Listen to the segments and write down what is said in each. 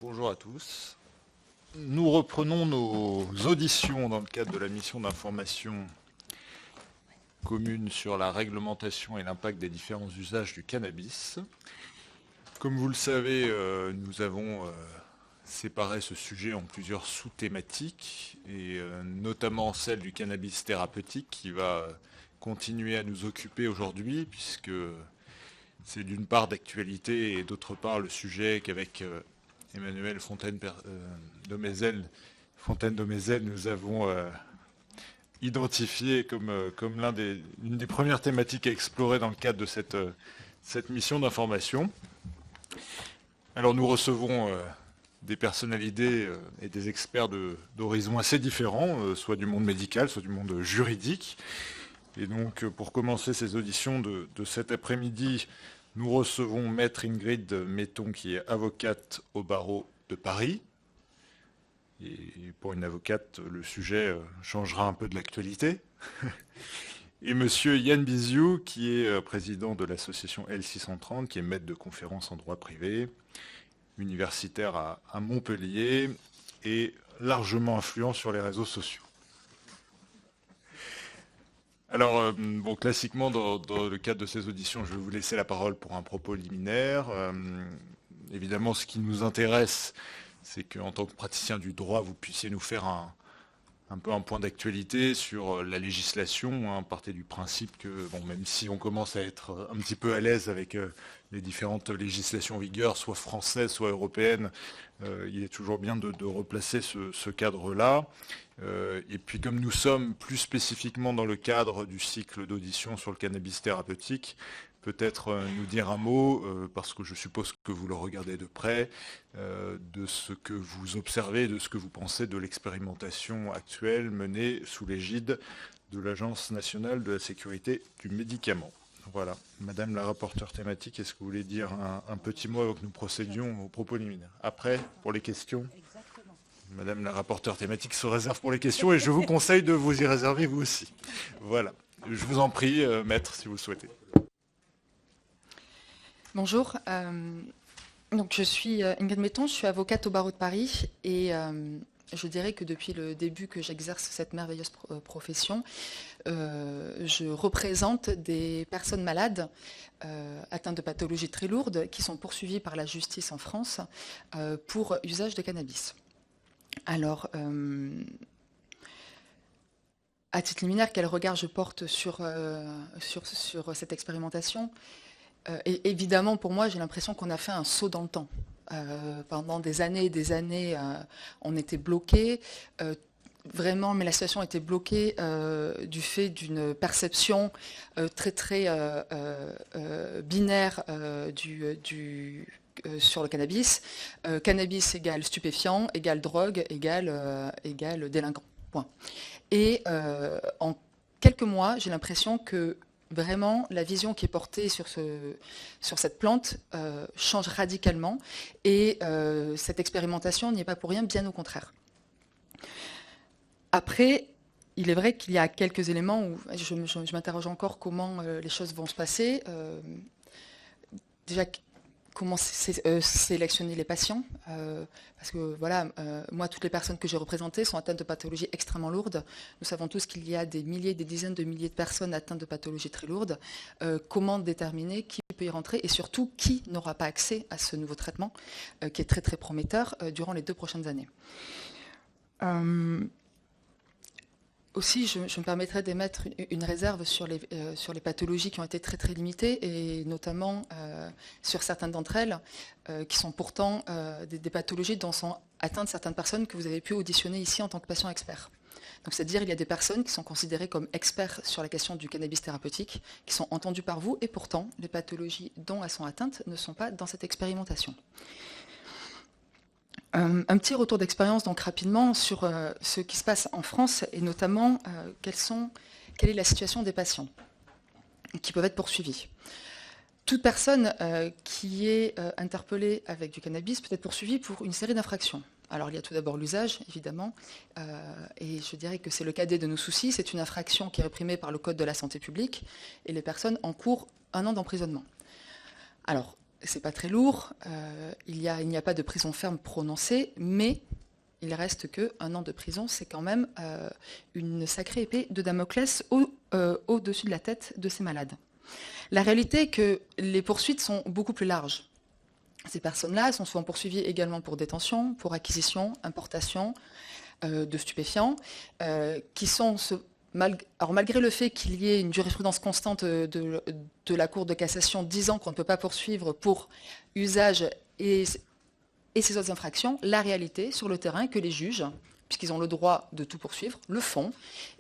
Bonjour à tous. Nous reprenons nos auditions dans le cadre de la mission d'information commune sur la réglementation et l'impact des différents usages du cannabis. Comme vous le savez, nous avons séparé ce sujet en plusieurs sous-thématiques, et notamment celle du cannabis thérapeutique qui va continuer à nous occuper aujourd'hui, puisque c'est d'une part d'actualité et d'autre part le sujet qu'avec Emmanuel Fontaine-Domézel, nous avons identifié comme l'une des premières thématiques à explorer dans le cadre de cette mission d'information. Alors nous recevons des personnalités et des experts d'horizons assez différents, soit du monde médical, soit du monde juridique. Et donc pour commencer ces auditions de cet après-midi, nous recevons Maître Ingrid Metton, qui est avocate au barreau de Paris. Et pour une avocate, le sujet changera un peu de l'actualité. Et Monsieur Yann Biziou, qui est président de l'association L630, qui est maître de conférences en droit privé, universitaire à Montpellier et largement influent sur les réseaux sociaux. Alors, classiquement, dans le cadre de ces auditions, je vais vous laisser la parole pour un propos liminaire. Évidemment, ce qui nous intéresse, c'est qu'en tant que praticien du droit, vous puissiez nous faire un peu un point d'actualité sur la législation. Partez du principe que, même si on commence à être un petit peu à l'aise avec les différentes législations en vigueur, soit françaises, soit européennes, il est toujours bien de replacer ce cadre-là. Et puis comme nous sommes plus spécifiquement dans le cadre du cycle d'audition sur le cannabis thérapeutique, peut-être nous dire un mot, parce que je suppose que vous le regardez de près, de ce que vous observez, de ce que vous pensez de l'expérimentation actuelle menée sous l'égide de l'Agence nationale de la sécurité du médicament. Voilà. Madame la rapporteure thématique, est-ce que vous voulez dire un petit mot avant que nous procédions aux propos liminaires? Après, pour les questions. Madame la rapporteure thématique se réserve pour les questions et je vous conseille de vous y réserver vous aussi. Voilà. Je vous en prie, maître, si vous le souhaitez. Bonjour. Donc je suis Ingrid Metton, je suis avocate au barreau de Paris et je dirais que depuis le début que j'exerce cette merveilleuse profession, je représente des personnes malades atteintes de pathologies très lourdes qui sont poursuivies par la justice en France pour usage de cannabis. Alors, à titre liminaire, quel regard je porte sur cette expérimentation? Et évidemment, pour moi, j'ai l'impression qu'on a fait un saut dans le temps. Pendant des années et des années, on était bloqués. Vraiment, mais la situation était bloquée du fait d'une perception très très binaire sur le cannabis. Cannabis égale stupéfiant, égale drogue, égale délinquant. Point. Et en quelques mois, j'ai l'impression que vraiment, la vision qui est portée sur cette plante change radicalement et cette expérimentation n'y est pas pour rien, bien au contraire. Après, il est vrai qu'il y a quelques éléments où je m'interroge encore comment les choses vont se passer. Déjà, comment sélectionner les patients, parce que voilà, moi, toutes les personnes que j'ai représentées sont atteintes de pathologies extrêmement lourdes. Nous savons tous qu'il y a des milliers, des dizaines de milliers de personnes atteintes de pathologies très lourdes. Comment déterminer qui peut y rentrer et surtout qui n'aura pas accès à ce nouveau traitement qui est très très prometteur durant les 2 prochaines années. Aussi, je me permettrais d'émettre une réserve sur les pathologies qui ont été très très limitées et notamment sur certaines d'entre elles qui sont pourtant des pathologies dont sont atteintes certaines personnes que vous avez pu auditionner ici en tant que patients experts. Donc c'est-à-dire il y a des personnes qui sont considérées comme experts sur la question du cannabis thérapeutique, qui sont entendues par vous et pourtant les pathologies dont elles sont atteintes ne sont pas dans cette expérimentation. Un petit retour d'expérience donc rapidement sur ce qui se passe en France et notamment quelle est la situation des patients qui peuvent être poursuivis. Toute personne qui est interpellée avec du cannabis peut être poursuivie pour une série d'infractions. Alors il y a tout d'abord l'usage, évidemment, et je dirais que c'est le cadet de nos soucis. C'est une infraction qui est réprimée par le Code de la santé publique et les personnes encourent 1 an d'emprisonnement. Alors, c'est pas très lourd, il n'y a pas de prison ferme prononcée, mais il reste qu'un an de prison, c'est quand même une sacrée épée de Damoclès au-dessus de la tête de ces malades. La réalité est que les poursuites sont beaucoup plus larges. Ces personnes-là sont souvent poursuivies également pour détention, pour acquisition, importation de stupéfiants, qui sont, alors malgré le fait qu'il y ait une jurisprudence constante de la Cour de cassation disant qu'on ne peut pas poursuivre pour usage et ces autres infractions, la réalité sur le terrain est que les juges, puisqu'ils ont le droit de tout poursuivre, le font.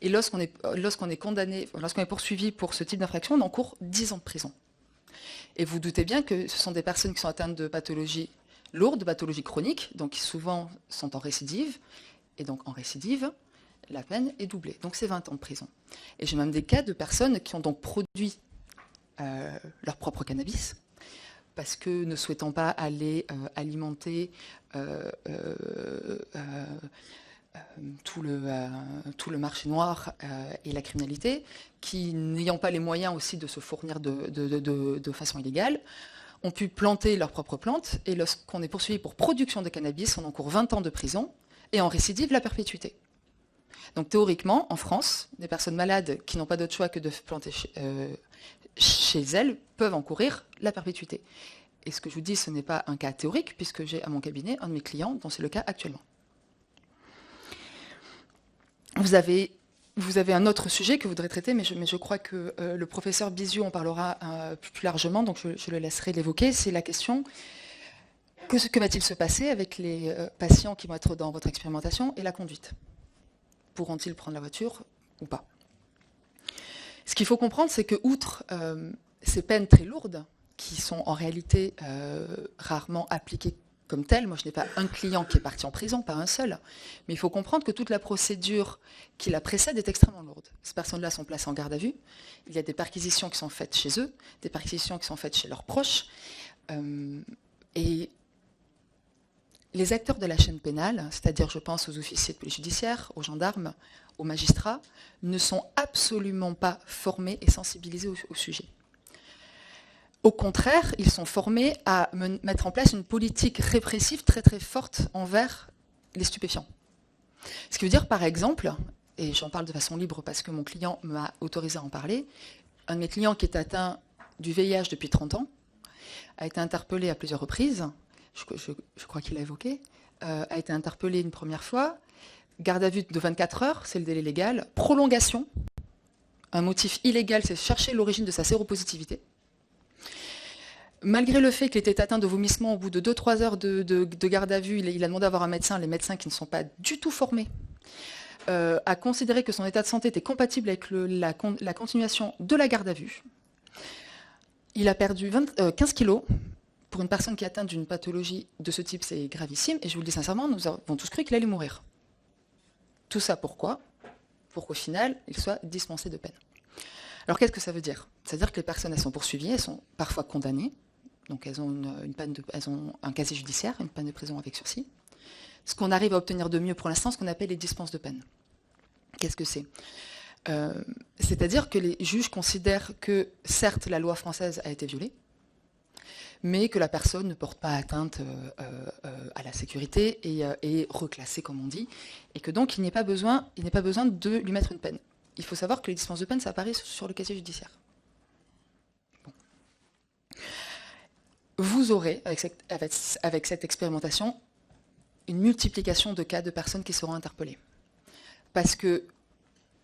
Et lorsqu'on est condamné, lorsqu'on est poursuivi pour ce type d'infraction, on encourt 10 ans de prison. Et vous doutez bien que ce sont des personnes qui sont atteintes de pathologies lourdes, de pathologies chroniques, donc qui souvent sont en récidive. Et donc en récidive, la peine est doublée. Donc c'est 20 ans de prison. Et j'ai même des cas de personnes qui ont donc produit leur propre cannabis, parce que ne souhaitant pas aller alimenter tout le marché noir et la criminalité, qui, n'ayant pas les moyens aussi de se fournir de façon illégale, ont pu planter leurs propres plantes, et lorsqu'on est poursuivi pour production de cannabis, on encourt 20 ans de prison, et en récidive, la perpétuité. Donc théoriquement, en France, des personnes malades qui n'ont pas d'autre choix que de planter chez elles peuvent encourir la perpétuité. Et ce que je vous dis, ce n'est pas un cas théorique, puisque j'ai à mon cabinet un de mes clients dont c'est le cas actuellement. Vous avez un autre sujet que vous voudrez traiter, mais je crois que le professeur Biziou en parlera plus largement, donc je le laisserai l'évoquer. C'est la question, que va-t-il se passer avec les patients qui vont être dans votre expérimentation et la conduite? Pourront-ils prendre la voiture ou pas? Ce qu'il faut comprendre, c'est que, outre ces peines très lourdes, qui sont en réalité rarement appliquées comme telles, moi je n'ai pas un client qui est parti en prison, pas un seul, mais il faut comprendre que toute la procédure qui la précède est extrêmement lourde. Ces personnes-là sont placées en garde à vue, il y a des perquisitions qui sont faites chez eux, des perquisitions qui sont faites chez leurs proches, et les acteurs de la chaîne pénale, c'est-à-dire je pense aux officiers de police judiciaire, aux gendarmes, aux magistrats, ne sont absolument pas formés et sensibilisés au sujet. Au contraire, ils sont formés à mettre en place une politique répressive très très forte envers les stupéfiants. Ce qui veut dire, par exemple, et j'en parle de façon libre parce que mon client m'a autorisé à en parler, un de mes clients qui est atteint du VIH depuis 30 ans a été interpellé à plusieurs reprises, je crois qu'il l'a évoqué, a été interpellé une première fois, garde à vue de 24 heures, c'est le délai légal, prolongation, un motif illégal, c'est chercher l'origine de sa séropositivité. Malgré le fait qu'il était atteint de vomissements au bout de 2-3 heures de garde à vue, il a demandé à voir un médecin, les médecins qui ne sont pas du tout formés, a considéré que son état de santé était compatible avec la continuation de la garde à vue. Il a perdu 15 kilos. Pour une personne qui est atteinte d'une pathologie de ce type, c'est gravissime, et je vous le dis sincèrement, nous avons tous cru qu'il allait mourir. Tout ça pourquoi? Pour qu'au final, il soit dispensé de peine. Alors qu'est-ce que ça veut dire? Ça veut dire que les personnes, elles sont poursuivies, elles sont parfois condamnées, donc elles ont, elles ont un casier judiciaire, une peine de prison avec sursis. Ce qu'on arrive à obtenir de mieux pour l'instant, ce qu'on appelle les dispenses de peine. Qu'est-ce que c'est? C'est-à-dire que les juges considèrent que, certes, la loi française a été violée, mais que la personne ne porte pas atteinte à la sécurité et est reclassée, comme on dit, et que donc il n'est pas besoin de lui mettre une peine. Il faut savoir que les dispenses de peine, ça apparaît sur le casier judiciaire. Bon. Vous aurez, avec cette expérimentation, une multiplication de cas de personnes qui seront interpellées. Parce que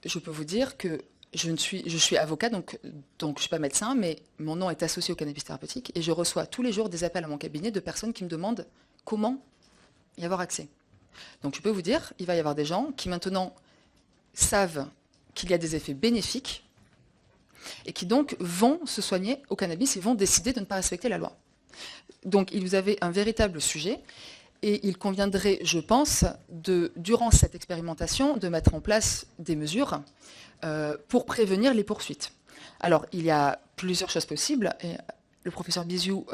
je peux vous dire que je suis avocat, donc je ne suis pas médecin, mais mon nom est associé au cannabis thérapeutique, et je reçois tous les jours des appels à mon cabinet de personnes qui me demandent comment y avoir accès. Donc je peux vous dire, il va y avoir des gens qui maintenant savent qu'il y a des effets bénéfiques, et qui donc vont se soigner au cannabis et vont décider de ne pas respecter la loi. Donc vous avez un véritable sujet, et il conviendrait, je pense, durant cette expérimentation, de mettre en place des mesures pour prévenir les poursuites. Alors, il y a plusieurs choses possibles. Et le professeur Biziou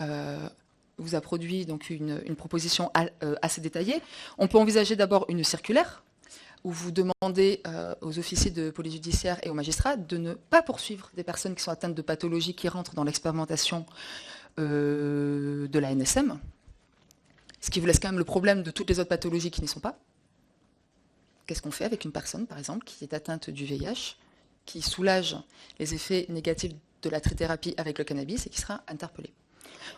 vous a produit donc une proposition assez détaillée. On peut envisager d'abord une circulaire où vous demandez aux officiers de police judiciaire et aux magistrats de ne pas poursuivre des personnes qui sont atteintes de pathologies qui rentrent dans l'expérimentation de la NSM, ce qui vous laisse quand même le problème de toutes les autres pathologies qui n'y sont pas. Qu'est-ce qu'on fait avec une personne, par exemple, qui est atteinte du VIH, qui soulage les effets négatifs de la trithérapie avec le cannabis et qui sera interpellée?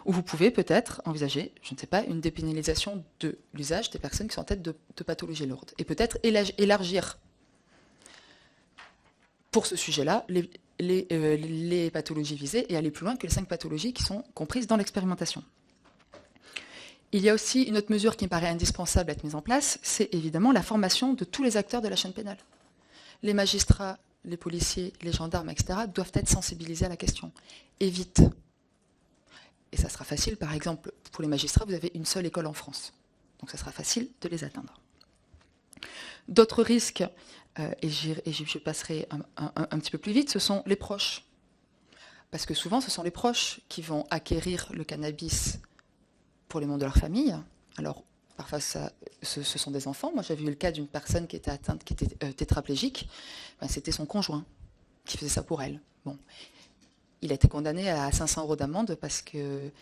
Ou vous pouvez peut-être envisager, je ne sais pas, une dépénalisation de l'usage des personnes qui sont en tête de pathologies lourdes. Et peut-être élargir pour ce sujet-là les pathologies visées et aller plus loin que les 5 pathologies qui sont comprises dans l'expérimentation. Il y a aussi une autre mesure qui me paraît indispensable à être mise en place, c'est évidemment la formation de tous les acteurs de la chaîne pénale. Les magistrats, les policiers, les gendarmes, etc. doivent être sensibilisés à la question. Et vite. Et ça sera facile, par exemple, pour les magistrats, vous avez une seule école en France. Donc ça sera facile de les atteindre. D'autres risques, et je passerai un petit peu plus vite, ce sont les proches. Parce que souvent, ce sont les proches qui vont acquérir le cannabis pour les membres de leur famille. Alors, parfois, ce sont des enfants. Moi, j'avais eu le cas d'une personne qui était atteinte, qui était tétraplégique. Ben, c'était son conjoint qui faisait ça pour elle. Bon. Il a été condamné à 500 € d'amende parce qu'il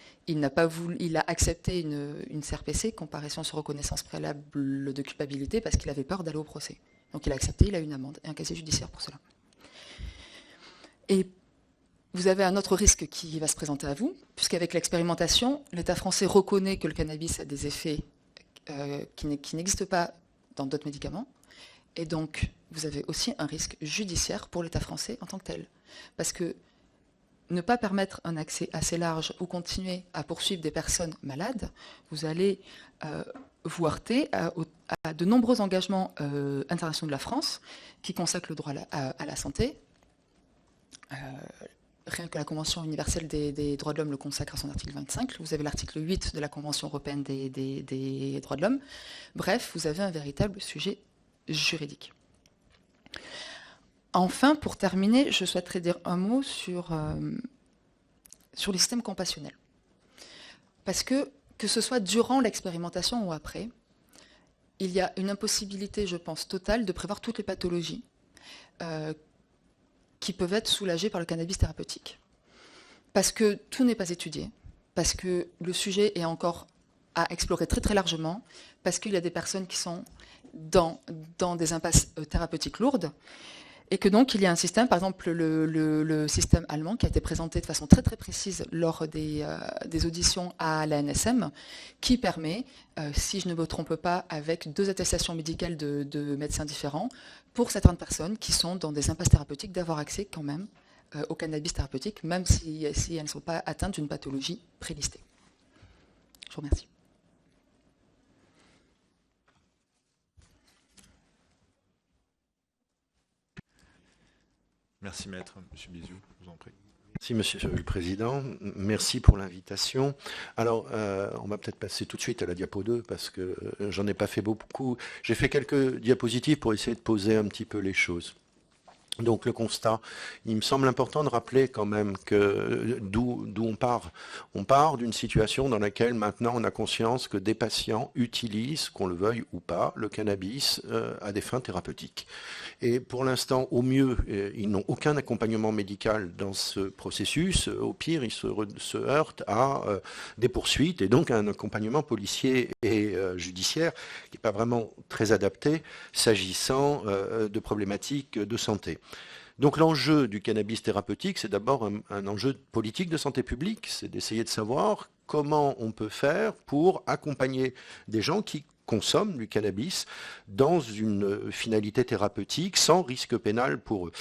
a accepté une CRPC, comparution sur reconnaissance préalable de culpabilité, parce qu'il avait peur d'aller au procès. Donc il a accepté, il a eu une amende et un casier judiciaire pour cela. Et vous avez un autre risque qui va se présenter à vous, puisqu'avec l'expérimentation, l'État français reconnaît que le cannabis a des effets qui n'existent pas dans d'autres médicaments. Et donc, vous avez aussi un risque judiciaire pour l'État français en tant que tel. Parce que ne pas permettre un accès assez large ou continuer à poursuivre des personnes malades, vous allez vous heurter à de nombreux engagements internationaux de la France qui consacrent le droit à la santé. Rien que la Convention universelle des droits de l'homme le consacre à son article 25. Vous avez l'article 8 de la Convention européenne des droits de l'homme. Bref, vous avez un véritable sujet juridique. Enfin, pour terminer, je souhaiterais dire un mot sur les systèmes compassionnels. Parce que ce soit durant l'expérimentation ou après, il y a une impossibilité, je pense, totale de prévoir toutes les pathologies qui peuvent être soulagées par le cannabis thérapeutique. Parce que tout n'est pas étudié, parce que le sujet est encore à explorer très très largement, parce qu'il y a des personnes qui sont dans des impasses thérapeutiques lourdes, et que donc il y a un système, par exemple le système allemand qui a été présenté de façon très très précise lors des auditions à la NSM, qui permet, si je ne me trompe pas, avec 2 attestations médicales de médecins différents, pour certaines personnes qui sont dans des impasses thérapeutiques, d'avoir accès quand même au cannabis thérapeutique, même si elles ne sont pas atteintes d'une pathologie prélistée. Je vous remercie. Merci maître. Monsieur Biziou, je vous en prie. Merci Monsieur le Président, merci pour l'invitation. Alors, on va peut-être passer tout de suite à la diapo 2 parce que j'en ai pas fait beaucoup. J'ai fait quelques diapositives pour essayer de poser un petit peu les choses. Donc le constat, il me semble important de rappeler quand même que d'où on part. On part d'une situation dans laquelle maintenant on a conscience que des patients utilisent, qu'on le veuille ou pas, le cannabis à des fins thérapeutiques. Et pour l'instant, au mieux, ils n'ont aucun accompagnement médical dans ce processus. Au pire, ils se heurtent à des poursuites et donc à un accompagnement policier et judiciaire qui n'est pas vraiment très adapté s'agissant de problématiques de santé. Donc l'enjeu du cannabis thérapeutique, c'est d'abord un enjeu politique de santé publique, c'est d'essayer de savoir comment on peut faire pour accompagner des gens qui consomment du cannabis dans une finalité thérapeutique sans risque pénal pour eux.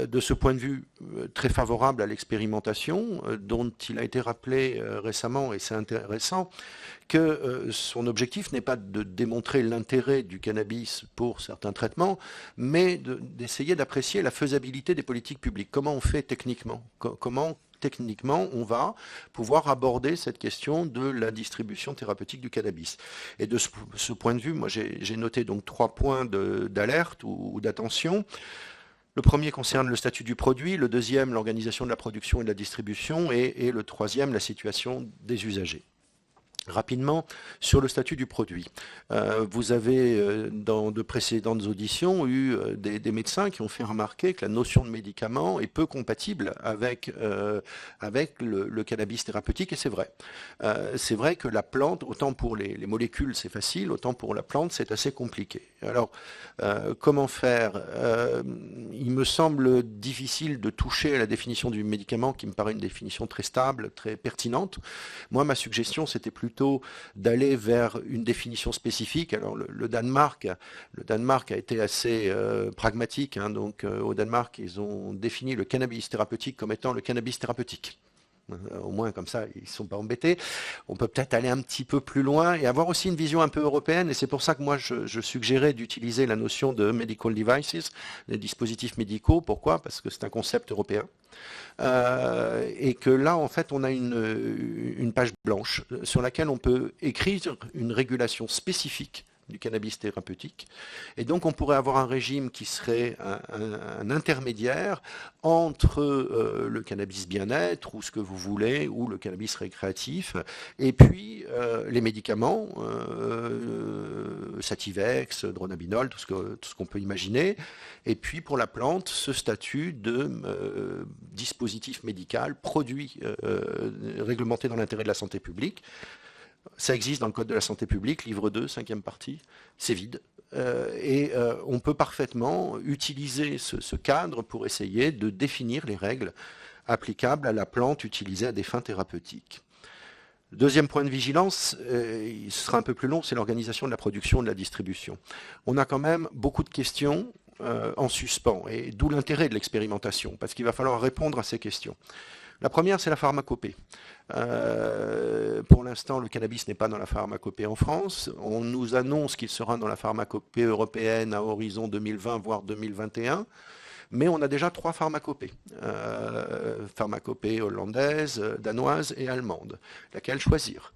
De ce point de vue, très favorable à l'expérimentation, dont il a été rappelé récemment, et c'est intéressant, que son objectif n'est pas de démontrer l'intérêt du cannabis pour certains traitements, mais d'essayer d'apprécier la faisabilité des politiques publiques. Comment on fait techniquement ? Comment techniquement on va pouvoir aborder cette question de la distribution thérapeutique du cannabis. Et de ce point de vue, moi j'ai noté donc 3 points d'alerte ou d'attention. Le premier concerne le statut du produit, le deuxième l'organisation de la production et de la distribution, et le troisième la situation des usagers. Rapidement, sur le statut du produit. Vous avez, dans de précédentes auditions, eu des médecins qui ont fait remarquer que la notion de médicament est peu compatible avec le cannabis thérapeutique, et c'est vrai. C'est vrai que la plante, autant pour les molécules c'est facile, autant pour la plante c'est assez compliqué. Alors, comment faire? Il me semble difficile de toucher à la définition du médicament, qui me paraît une définition très stable, très pertinente. Moi, ma suggestion, c'était plutôt d'aller vers une définition spécifique. Alors le Danemark a été assez pragmatique, hein, donc au Danemark, ils ont défini le cannabis thérapeutique comme étant le cannabis thérapeutique. Au moins comme ça, ils ne sont pas embêtés. On peut peut-être aller un petit peu plus loin et avoir aussi une vision un peu européenne, et c'est pour ça que moi je suggérais d'utiliser la notion de medical devices, des dispositifs médicaux. Pourquoi? Parce que c'est un concept européen. Et que là, en fait, on a une page blanche sur laquelle on peut écrire une régulation spécifique du cannabis thérapeutique. Et donc, on pourrait avoir un régime qui serait un intermédiaire entre le cannabis bien-être, ou ce que vous voulez, ou le cannabis récréatif, et puis les médicaments, Sativex, Dronabinol, tout ce qu'on peut imaginer. Et puis, pour la plante, ce statut de dispositif médical, produit réglementé dans l'intérêt de la santé publique. Ça existe dans le Code de la santé publique, livre 2, 5e partie, c'est vide. On peut parfaitement utiliser ce cadre pour essayer de définir les règles applicables à la plante utilisée à des fins thérapeutiques. Deuxième point de vigilance, il sera un peu plus long, c'est l'organisation de la production et de la distribution. On a quand même beaucoup de questions en suspens, et d'où l'intérêt de l'expérimentation, parce qu'il va falloir répondre à ces questions. La première, c'est la pharmacopée. Pour l'instant, le cannabis n'est pas dans la pharmacopée en France. On nous annonce qu'il sera dans la pharmacopée européenne à horizon 2020, voire 2021. Mais on a déjà 3 pharmacopées. Pharmacopée hollandaise, danoise et allemande. Laquelle choisir?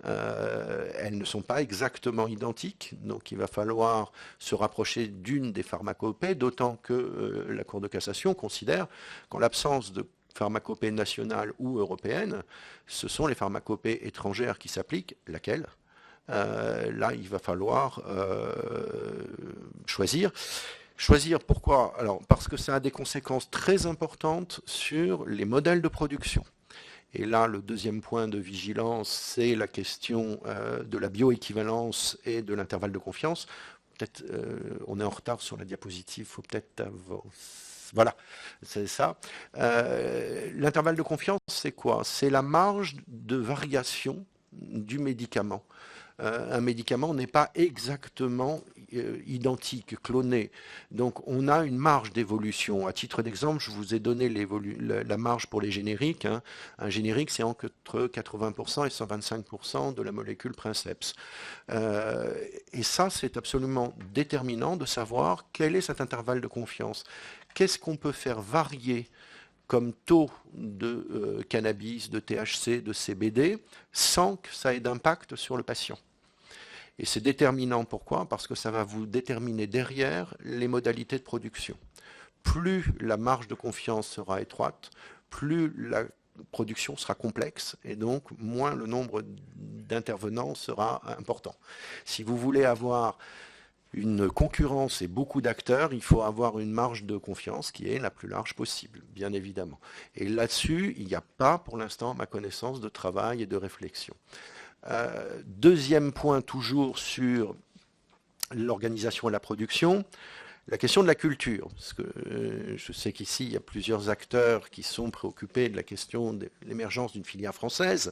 Elles ne sont pas exactement identiques, donc il va falloir se rapprocher d'une des pharmacopées, d'autant que la Cour de cassation considère qu'en l'absence de pharmacopée nationale ou européenne, ce sont les pharmacopées étrangères qui s'appliquent. Laquelle? Là, il va falloir choisir. Choisir pourquoi? Alors, parce que ça a des conséquences très importantes sur les modèles de production. Et là, le deuxième point de vigilance, c'est la question de la bioéquivalence et de l'intervalle de confiance. Peut-être, on est en retard sur la diapositive, il faut peut-être avancer. Voilà, c'est ça. L'intervalle de confiance, c'est quoi? C'est la marge de variation du médicament. Un médicament n'est pas exactement identique, cloné. Donc on a une marge d'évolution. À titre d'exemple, je vous ai donné la marge pour les génériques. Hein. Un générique, c'est entre 80% et 125% de la molécule princeps. Et ça, c'est absolument déterminant de savoir quel est cet intervalle de confiance. Qu'est-ce qu'on peut faire varier comme taux de cannabis, de THC, de CBD, sans que ça ait d'impact sur le patient. Et c'est déterminant, pourquoi? Parce que ça va vous déterminer derrière les modalités de production. Plus la marge de confiance sera étroite, plus la production sera complexe, et donc moins le nombre d'intervenants sera important. Si vous voulez avoir une concurrence et beaucoup d'acteurs, il faut avoir une marge de confiance qui est la plus large possible, bien évidemment. Et là-dessus, il n'y a pas, pour l'instant, à ma connaissance, de travail et de réflexion. Deuxième point, toujours sur l'organisation et la production, la question de la culture. Parce que je sais qu'ici, il y a plusieurs acteurs qui sont préoccupés de la question de l'émergence d'une filière française.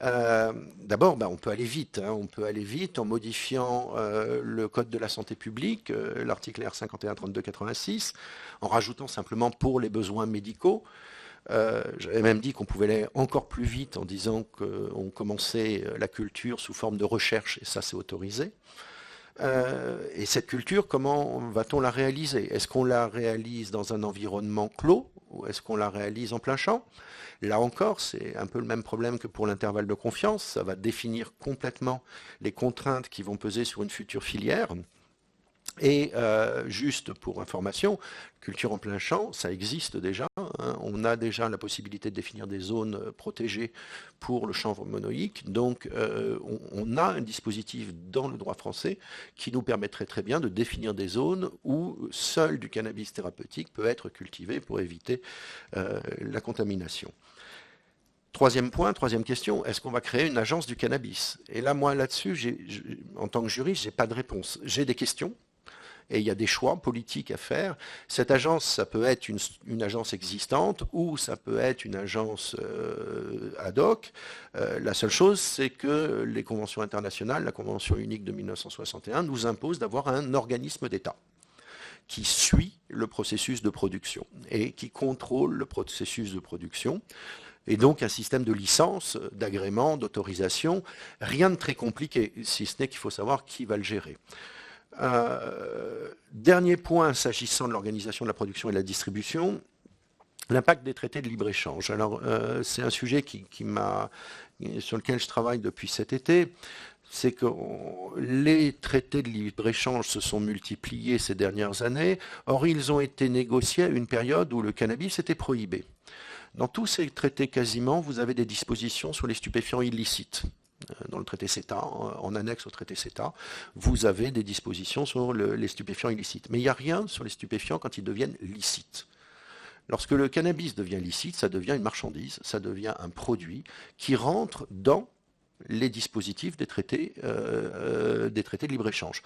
D'abord, on peut aller vite. On peut aller vite en modifiant le Code de la santé publique, l'article R5132-86, en rajoutant simplement pour les besoins médicaux. J'avais même dit qu'on pouvait aller encore plus vite en disant qu'on commençait la culture sous forme de recherche, et ça c'est autorisé. Et cette culture, comment va-t-on la réaliser? Est-ce qu'on la réalise dans un environnement clos ou est-ce qu'on la réalise en plein champ? Là encore, c'est un peu le même problème que pour l'intervalle de confiance. Ça va définir complètement les contraintes qui vont peser sur une future filière. Et juste pour information, culture en plein champ, ça existe déjà. Hein. On a déjà la possibilité de définir des zones protégées pour le chanvre monoïque. Donc on a un dispositif dans le droit français qui nous permettrait très bien de définir des zones où seul du cannabis thérapeutique peut être cultivé pour éviter la contamination. Troisième point, troisième question, est-ce qu'on va créer une agence du cannabis? Et là, moi, là-dessus, en tant que juriste, je n'ai pas de réponse. J'ai des questions. Et il y a des choix politiques à faire. Cette agence, ça peut être une agence existante ou ça peut être une agence ad hoc. La seule chose, c'est que les conventions internationales, la Convention unique de 1961, nous impose d'avoir un organisme d'État qui suit le processus de production et qui contrôle le processus de production. Et donc un système de licence, d'agrément, d'autorisation, rien de très compliqué, si ce n'est qu'il faut savoir qui va le gérer. Dernier point, s'agissant de l'organisation de la production et de la distribution, l'impact des traités de libre-échange. Alors, c'est un sujet sur lequel je travaille depuis cet été. C'est que les traités de libre-échange se sont multipliés ces dernières années. Or, ils ont été négociés à une période où le cannabis était prohibé. Dans tous ces traités, quasiment, vous avez des dispositions sur les stupéfiants illicites. Dans le traité CETA, en annexe au traité CETA, vous avez des dispositions sur les stupéfiants illicites. Mais il n'y a rien sur les stupéfiants quand ils deviennent licites. Lorsque le cannabis devient licite, ça devient une marchandise, ça devient un produit qui rentre dans les dispositifs des traités de libre-échange.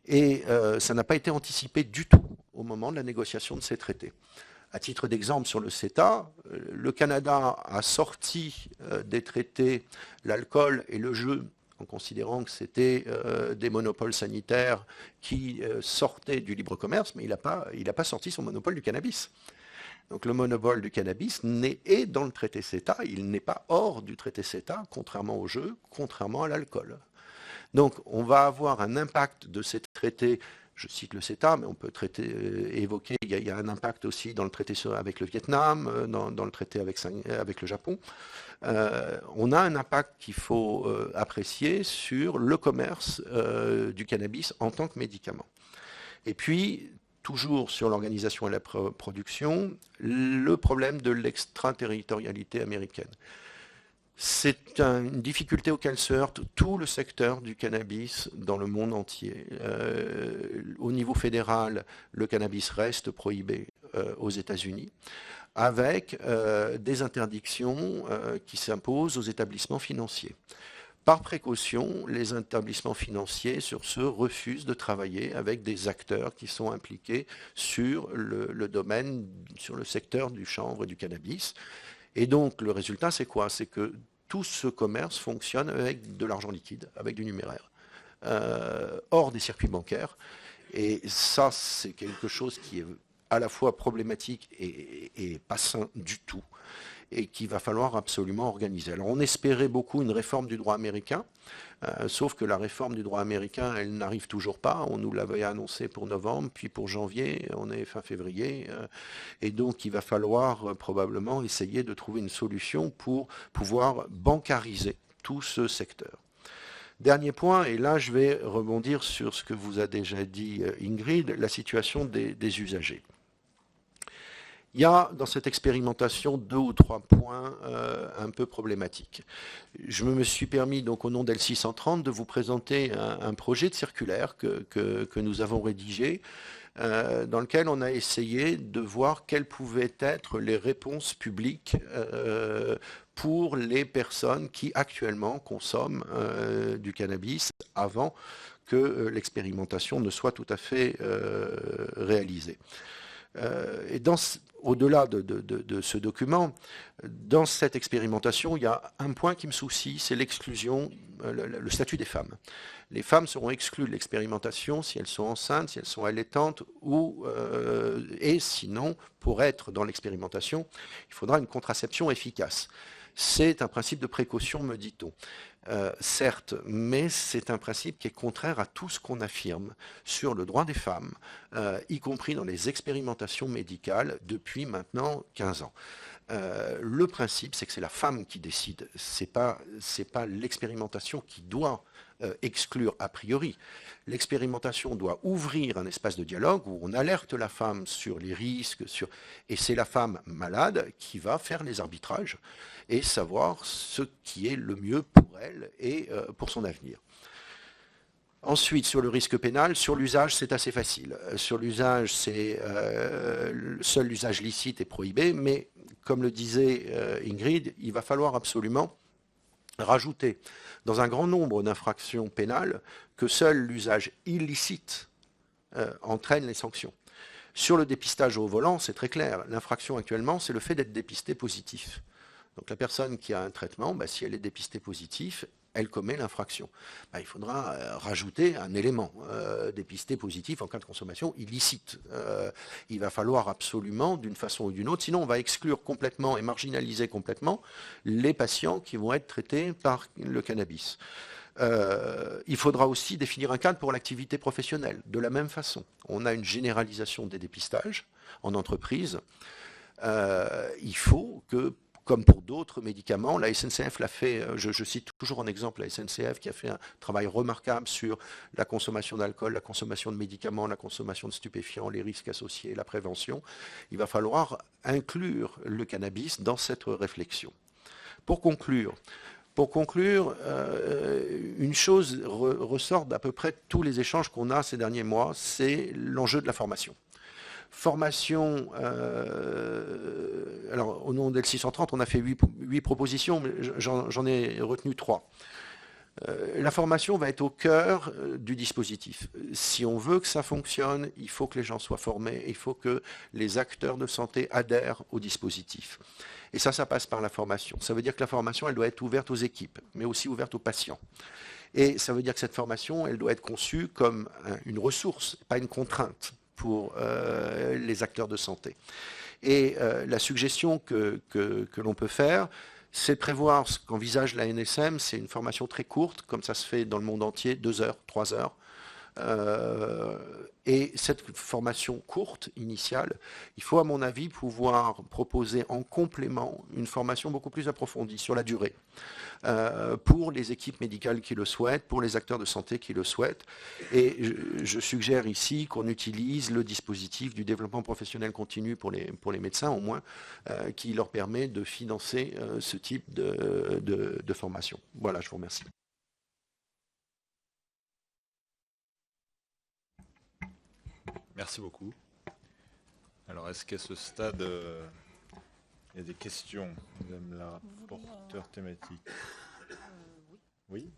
Et ça n'a pas été anticipé du tout au moment de la négociation de ces traités. À titre d'exemple, sur le CETA, le Canada a sorti des traités l'alcool et le jeu en considérant que c'était des monopoles sanitaires qui sortaient du libre commerce, mais il n'a pas sorti son monopole du cannabis. Donc le monopole du cannabis est dans le traité CETA, il n'est pas hors du traité CETA, contrairement au jeu, contrairement à l'alcool. Donc on va avoir un impact de ces traités. Je cite le CETA, mais on peut évoquer, il y a un impact aussi dans le traité avec le Vietnam, dans le traité avec le Japon. On a un impact qu'il faut apprécier sur le commerce du cannabis en tant que médicament. Et puis, toujours sur l'organisation et la production, le problème de l'extraterritorialité américaine. C'est une difficulté auquel se heurte tout le secteur du cannabis dans le monde entier. Au niveau fédéral, le cannabis reste prohibé aux États-Unis, avec des interdictions qui s'imposent aux établissements financiers. Par précaution, les établissements financiers sur ce refusent de travailler avec des acteurs qui sont impliqués sur le domaine, sur le secteur du chanvre et du cannabis. Et donc, le résultat, c'est quoi? C'est que tout ce commerce fonctionne avec de l'argent liquide, avec du numéraire, hors des circuits bancaires. Et ça, c'est quelque chose qui est à la fois problématique et pas sain du tout, et qu'il va falloir absolument organiser. Alors, on espérait beaucoup une réforme du droit américain, sauf que la réforme du droit américain, elle n'arrive toujours pas. On nous l'avait annoncé pour novembre, puis pour janvier, on est fin février. Et donc, il va falloir probablement essayer de trouver une solution pour pouvoir bancariser tout ce secteur. Dernier point, et là, je vais rebondir sur ce que vous a déjà dit Ingrid, la situation des usagers. Il y a dans cette expérimentation 2 ou 3 points un peu problématiques. Je me suis permis, donc au nom d'L630, de vous présenter un projet de circulaire que nous avons rédigé, dans lequel on a essayé de voir quelles pouvaient être les réponses publiques pour les personnes qui actuellement consomment du cannabis avant que l'expérimentation ne soit tout à fait réalisée. Et au-delà de ce document, dans cette expérimentation, il y a un point qui me soucie, c'est l'exclusion, le statut des femmes. Les femmes seront exclues de l'expérimentation si elles sont enceintes, si elles sont allaitantes, et sinon, pour être dans l'expérimentation, il faudra une contraception efficace. C'est un principe de précaution, me dit-on. Certes, mais c'est un principe qui est contraire à tout ce qu'on affirme sur le droit des femmes, y compris dans les expérimentations médicales depuis maintenant 15 ans. Le principe, c'est que c'est la femme qui décide. C'est pas l'expérimentation qui doit exclure a priori. L'expérimentation doit ouvrir un espace de dialogue où on alerte la femme sur les risques, et c'est la femme malade qui va faire les arbitrages et savoir ce qui est le mieux pour elle et pour son avenir. Ensuite, sur le risque pénal, sur l'usage, c'est assez facile. Sur l'usage, seul l'usage licite est prohibé, mais comme le disait Ingrid, il va falloir absolument rajouter dans un grand nombre d'infractions pénales que seul l'usage illicite entraîne les sanctions. Sur le dépistage au volant, c'est très clair. L'infraction actuellement, c'est le fait d'être dépisté positif. Donc la personne qui a un traitement, si elle est dépistée positif, elle commet l'infraction. Il faudra rajouter un élément, dépisté positif en cas de consommation illicite. Il va falloir absolument, d'une façon ou d'une autre, sinon on va exclure complètement et marginaliser complètement les patients qui vont être traités par le cannabis. Il faudra aussi définir un cadre pour l'activité professionnelle. De la même façon, on a une généralisation des dépistages en entreprise. Il faut que, comme pour d'autres médicaments, la SNCF l'a fait, je cite toujours en exemple la SNCF qui a fait un travail remarquable sur la consommation d'alcool, la consommation de médicaments, la consommation de stupéfiants, les risques associés, la prévention. Il va falloir inclure le cannabis dans cette réflexion. Pour conclure, une chose ressort d'à peu près tous les échanges qu'on a ces derniers mois, c'est l'enjeu de la formation. Formation, alors au nom d'L630, on a fait 8 propositions, mais j'en ai retenu 3. La formation va être au cœur du dispositif. Si on veut que ça fonctionne, il faut que les gens soient formés, il faut que les acteurs de santé adhèrent au dispositif. Et ça passe par la formation. Ça veut dire que la formation, elle doit être ouverte aux équipes, mais aussi ouverte aux patients. Et ça veut dire que cette formation, elle doit être conçue comme une ressource, pas une contrainte pour les acteurs de santé. Et la suggestion que l'on peut faire, c'est de prévoir ce qu'envisage la NSM, c'est une formation très courte, comme ça se fait dans le monde entier, 2 heures, 3 heures. Et cette formation courte, initiale, il faut à mon avis pouvoir proposer en complément une formation beaucoup plus approfondie sur la durée, pour les équipes médicales qui le souhaitent, pour les acteurs de santé qui le souhaitent. Et je suggère ici qu'on utilise le dispositif du développement professionnel continu pour les médecins au moins, qui leur permet de financer ce type de formation. Voilà, je vous remercie. Merci beaucoup. Alors, est-ce qu'à ce stade, il y a des questions, Madame la rapporteure thématique? Oui.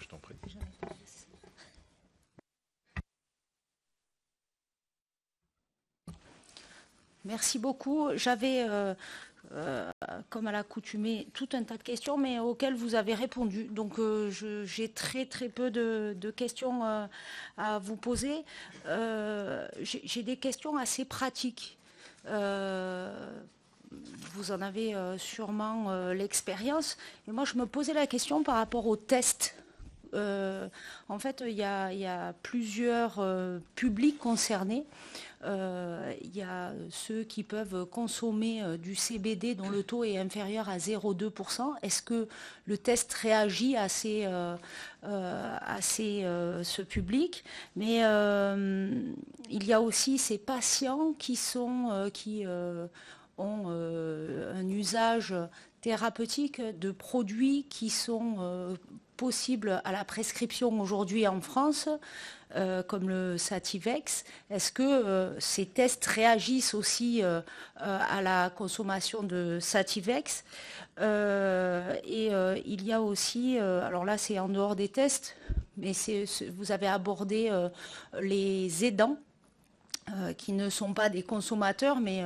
Je t'en prie. Merci beaucoup. J'avais, comme à l'accoutumée, tout un tas de questions, mais auxquelles vous avez répondu. Donc, j'ai très peu de questions à vous poser. J'ai des questions assez pratiques. Vous en avez sûrement l'expérience. Et moi, je me posais la question par rapport aux tests. En fait, il y a plusieurs publics concernés. Il y a ceux qui peuvent consommer du CBD dont le taux est inférieur à 0,2%. Est-ce que le test réagit à ce public? Mais il y a aussi ces patients qui ont un usage thérapeutique de produits qui sont possibles à la prescription aujourd'hui en France, comme le Sativex. Est-ce que ces tests réagissent aussi à la consommation de Sativex? Il y a aussi, alors là c'est en dehors des tests, mais vous avez abordé les aidants qui ne sont pas des consommateurs, mais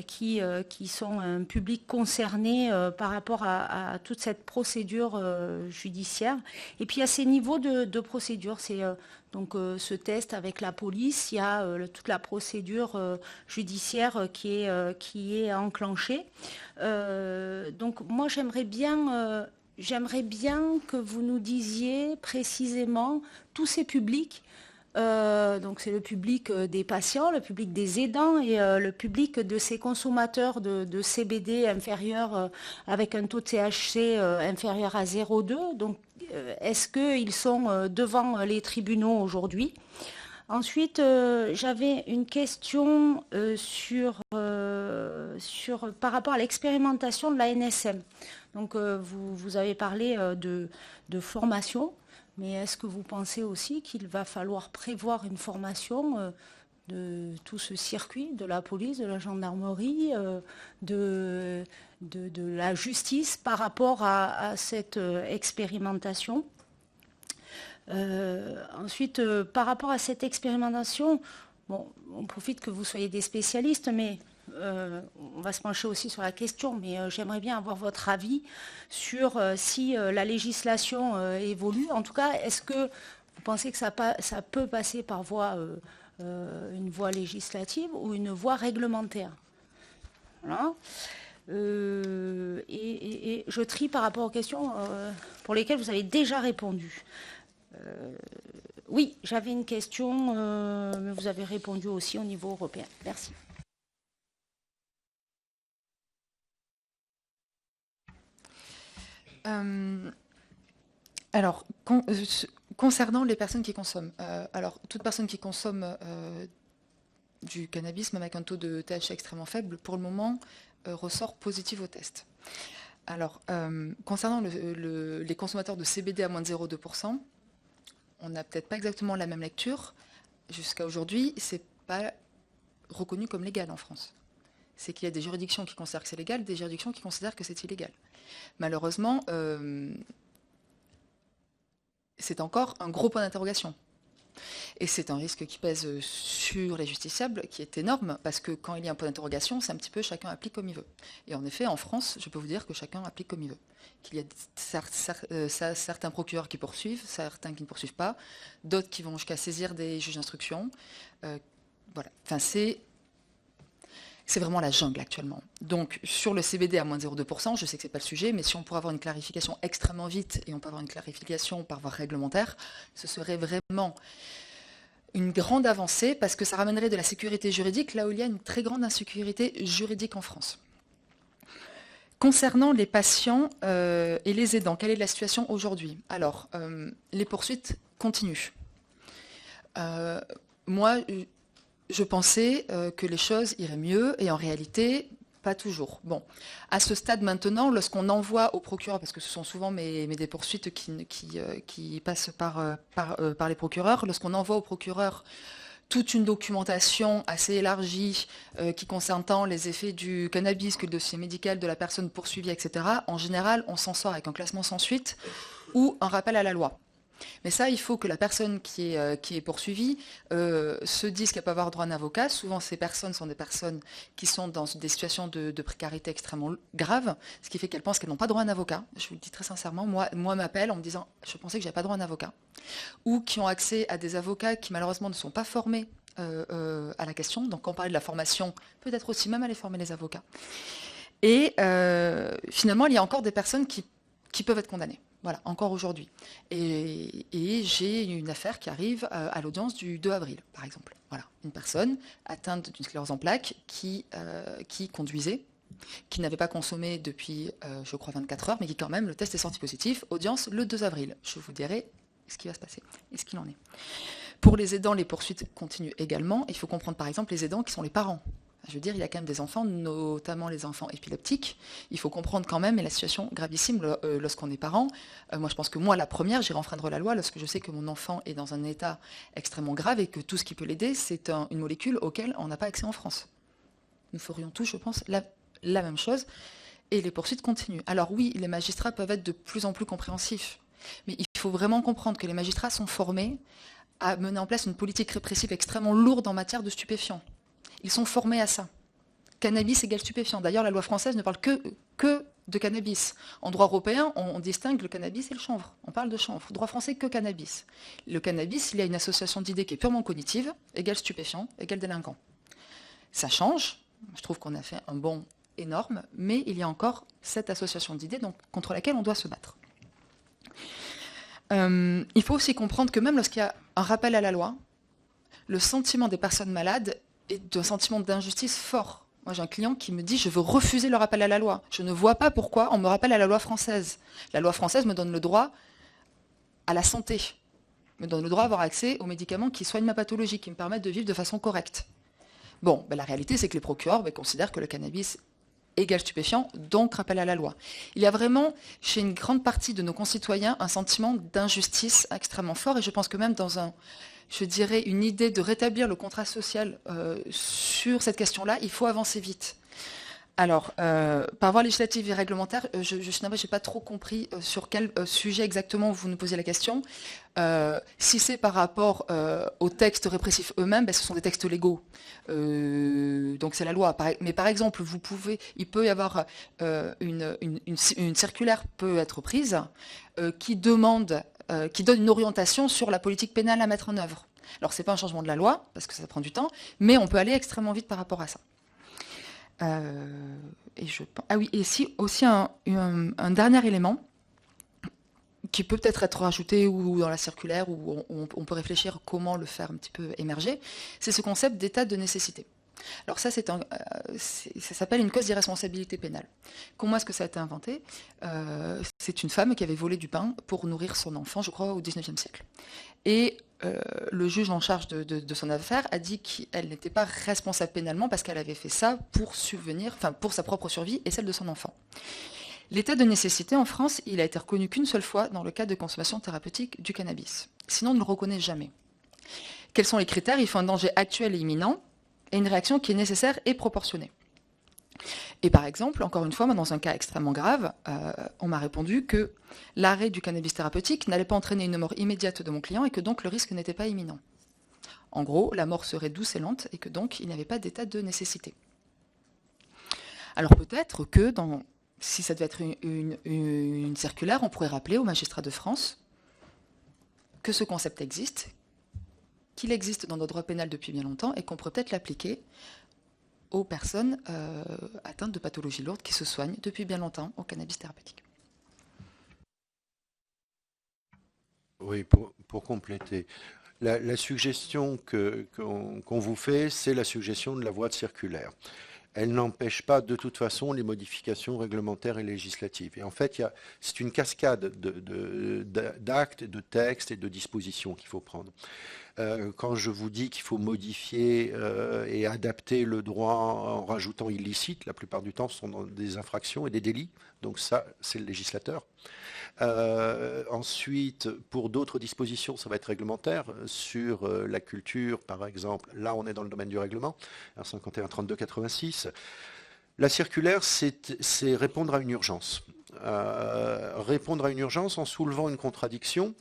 qui sont un public concerné par rapport à toute cette procédure judiciaire. Et puis il y a ces niveaux de procédure. C'est donc ce test avec la police, il y a toute la procédure judiciaire qui est enclenchée. Donc moi j'aimerais bien que vous nous disiez précisément tous ces publics. donc c'est le public des patients, le public des aidants et le public de ces consommateurs de CBD inférieurs avec un taux de THC inférieur à 0,2. Donc est-ce qu'ils sont devant les tribunaux aujourd'hui? Ensuite, j'avais une question par rapport à l'expérimentation de la NSM. Donc, vous avez parlé de formation, mais est-ce que vous pensez aussi qu'il va falloir prévoir une formation de tout ce circuit, de la police, de la gendarmerie, de la justice par rapport à cette expérimentation? Ensuite, par rapport à cette expérimentation, bon, on profite que vous soyez des spécialistes, mais on va se pencher aussi sur la question, mais j'aimerais bien avoir votre avis sur si la législation évolue. En tout cas, est-ce que vous pensez que ça peut passer par une voie législative ou une voie réglementaire? Voilà. Et je trie par rapport aux questions pour lesquelles vous avez déjà répondu. Oui, j'avais une question, mais vous avez répondu aussi au niveau européen. Merci. Alors, concernant les personnes qui consomment, alors toute personne qui consomme du cannabis, même avec un taux de THC extrêmement faible, pour le moment, ressort positive au test. Alors, concernant les consommateurs de CBD à moins de 0,2%, on n'a peut-être pas exactement la même lecture. Jusqu'à aujourd'hui, ce n'est pas reconnu comme légal en France. C'est qu'il y a des juridictions qui considèrent que c'est légal, des juridictions qui considèrent que c'est illégal. Malheureusement, c'est encore un gros point d'interrogation. Et c'est un risque qui pèse sur les justiciables qui est énorme, parce que quand il y a un point d'interrogation, c'est un petit peu chacun applique comme il veut. Et en effet, en France, je peux vous dire que chacun applique comme il veut. Qu'il y a certains procureurs qui poursuivent, certains qui ne poursuivent pas, d'autres qui vont jusqu'à saisir des juges d'instruction. Voilà. Enfin, c'est vraiment la jungle actuellement. Donc, sur le CBD à moins de 0,2%, je sais que ce n'est pas le sujet, mais si on pourrait avoir une clarification extrêmement vite, et on peut avoir une clarification par voie réglementaire, ce serait vraiment une grande avancée, parce que ça ramènerait de la sécurité juridique, là où il y a une très grande insécurité juridique en France. Concernant les patients et les aidants, quelle est la situation aujourd'hui? Alors, les poursuites continuent. Moi, je pensais que les choses iraient mieux, et en réalité, pas toujours. Bon, à ce stade maintenant, lorsqu'on envoie au procureur, parce que ce sont souvent des poursuites qui passent par les procureurs, lorsqu'on envoie au procureur toute une documentation assez élargie qui concerne tant les effets du cannabis que le dossier médical de la personne poursuivie, etc., en général, on s'en sort avec un classement sans suite ou un rappel à la loi. Mais ça, il faut que la personne qui est poursuivie se dise qu'elle peut avoir droit à un avocat. Souvent, ces personnes sont des personnes qui sont dans des situations de précarité extrêmement graves, ce qui fait qu'elles pensent qu'elles n'ont pas droit à un avocat. Je vous le dis très sincèrement, moi m'appelle en me disant « je pensais que je n'avais pas droit à un avocat ». Ou qui ont accès à des avocats qui malheureusement ne sont pas formés à la question. Donc quand on parle de la formation, peut-être aussi même aller former les avocats. Et finalement, il y a encore des personnes qui peuvent être condamnées. Voilà, encore aujourd'hui. Et j'ai une affaire qui arrive à l'audience du 2 avril, par exemple. Voilà, une personne atteinte d'une sclérose en plaques qui conduisait, qui n'avait pas consommé depuis, je crois, 24 heures, mais qui quand même, le test est sorti positif. Audience le 2 avril. Je vous dirai ce qui va se passer et ce qu'il en est. Pour les aidants, les poursuites continuent également. Il faut comprendre, par exemple, les aidants qui sont les parents. Je veux dire, il y a quand même des enfants, notamment les enfants épileptiques. Il faut comprendre quand même, et la situation gravissime lorsqu'on est parent. Moi, je pense que moi, la première, j'irai enfreindre la loi lorsque je sais que mon enfant est dans un état extrêmement grave et que tout ce qui peut l'aider, c'est une molécule auquel on n'a pas accès en France. Nous ferions tous, je pense, la même chose. Et les poursuites continuent. Alors oui, les magistrats peuvent être de plus en plus compréhensifs. Mais il faut vraiment comprendre que les magistrats sont formés à mener en place une politique répressive extrêmement lourde en matière de stupéfiants. Ils sont formés à ça. Cannabis égale stupéfiant. D'ailleurs, la loi française ne parle que de cannabis. En droit européen, on distingue le cannabis et le chanvre. On parle de chanvre. Droit français, que cannabis. Le cannabis, il y a une association d'idées qui est purement cognitive, égale stupéfiant, égale délinquant. Ça change. Je trouve qu'on a fait un bond énorme, mais il y a encore cette association d'idées contre laquelle on doit se battre. Il faut aussi comprendre que même lorsqu'il y a un rappel à la loi, le sentiment des personnes malades est un sentiment d'injustice fort. Moi, j'ai un client qui me dit « je veux refuser le rappel à la loi. Je ne vois pas pourquoi on me rappelle à la loi française. La loi française me donne le droit à la santé, me donne le droit d'avoir accès aux médicaments qui soignent ma pathologie, qui me permettent de vivre de façon correcte. » Bon, la réalité, c'est que les procureurs considèrent que le cannabis égale stupéfiant, donc rappel à la loi. Il y a vraiment, chez une grande partie de nos concitoyens, un sentiment d'injustice extrêmement fort, et je pense que même dans une idée de rétablir le contrat social sur cette question-là, il faut avancer vite. Alors, par voie législative et réglementaire, je n'ai pas trop compris sur quel sujet exactement vous nous posez la question. Si c'est par rapport aux textes répressifs eux-mêmes, ce sont des textes légaux. Donc c'est la loi. Mais par exemple, il peut y avoir une circulaire peut être prise qui donne une orientation sur la politique pénale à mettre en œuvre. Alors c'est pas un changement de la loi, parce que ça prend du temps, mais on peut aller extrêmement vite par rapport à ça. Et si aussi un dernier élément qui peut peut-être être rajouté ou dans la circulaire, où on peut réfléchir comment le faire un petit peu émerger, c'est ce concept d'état de nécessité. Alors ça, ça s'appelle une cause d'irresponsabilité pénale. Comment est-ce que ça a été inventé ? C'est une femme qui avait volé du pain pour nourrir son enfant, je crois, au XIXe siècle. Et le juge en charge de son affaire a dit qu'elle n'était pas responsable pénalement parce qu'elle avait fait ça pour sa propre survie et celle de son enfant. L'état de nécessité en France, il a été reconnu qu'une seule fois dans le cadre de consommation thérapeutique du cannabis. Sinon, on ne le reconnaît jamais. Quels sont les critères ? Il faut un danger actuel et imminent et une réaction qui est nécessaire et proportionnée. Et par exemple, encore une fois, moi, dans un cas extrêmement grave, on m'a répondu que l'arrêt du cannabis thérapeutique n'allait pas entraîner une mort immédiate de mon client et que donc le risque n'était pas imminent. En gros, la mort serait douce et lente et que donc il n'y avait pas d'état de nécessité. Alors peut-être que si ça devait être une circulaire, on pourrait rappeler aux magistrats de France que ce concept existe, qu'il existe dans notre droit pénal depuis bien longtemps et qu'on pourrait peut-être l'appliquer aux personnes atteintes de pathologies lourdes qui se soignent depuis bien longtemps au cannabis thérapeutique. Oui, pour compléter. La suggestion qu'on vous fait, c'est la suggestion de la voie de circulaire. Elle n'empêche pas de toute façon les modifications réglementaires et législatives. Et en fait, c'est une cascade d'actes, de textes et de dispositions qu'il faut prendre. Quand je vous dis qu'il faut modifier et adapter le droit en rajoutant illicite, la plupart du temps, ce sont des infractions et des délits. Donc ça, c'est le législateur. Ensuite, pour d'autres dispositions, ça va être réglementaire. Sur la culture, par exemple, là, on est dans le domaine du règlement, R51 32 86. La circulaire, c'est répondre à une urgence. Répondre à une urgence en soulevant une contradiction.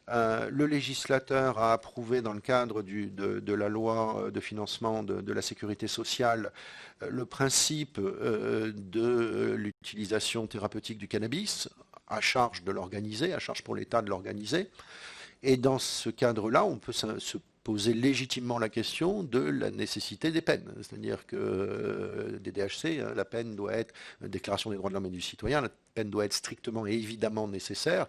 Le législateur a approuvé dans le cadre de la loi de financement de la sécurité sociale le principe de l'utilisation thérapeutique du cannabis, à charge de l'organiser, à charge pour l'État de l'organiser. Et dans ce cadre-là, on peut se poser légitimement la question de la nécessité des peines. C'est-à-dire que des DHC, la peine doit être, déclaration des droits de l'homme et du citoyen, la peine doit être strictement et évidemment nécessaire.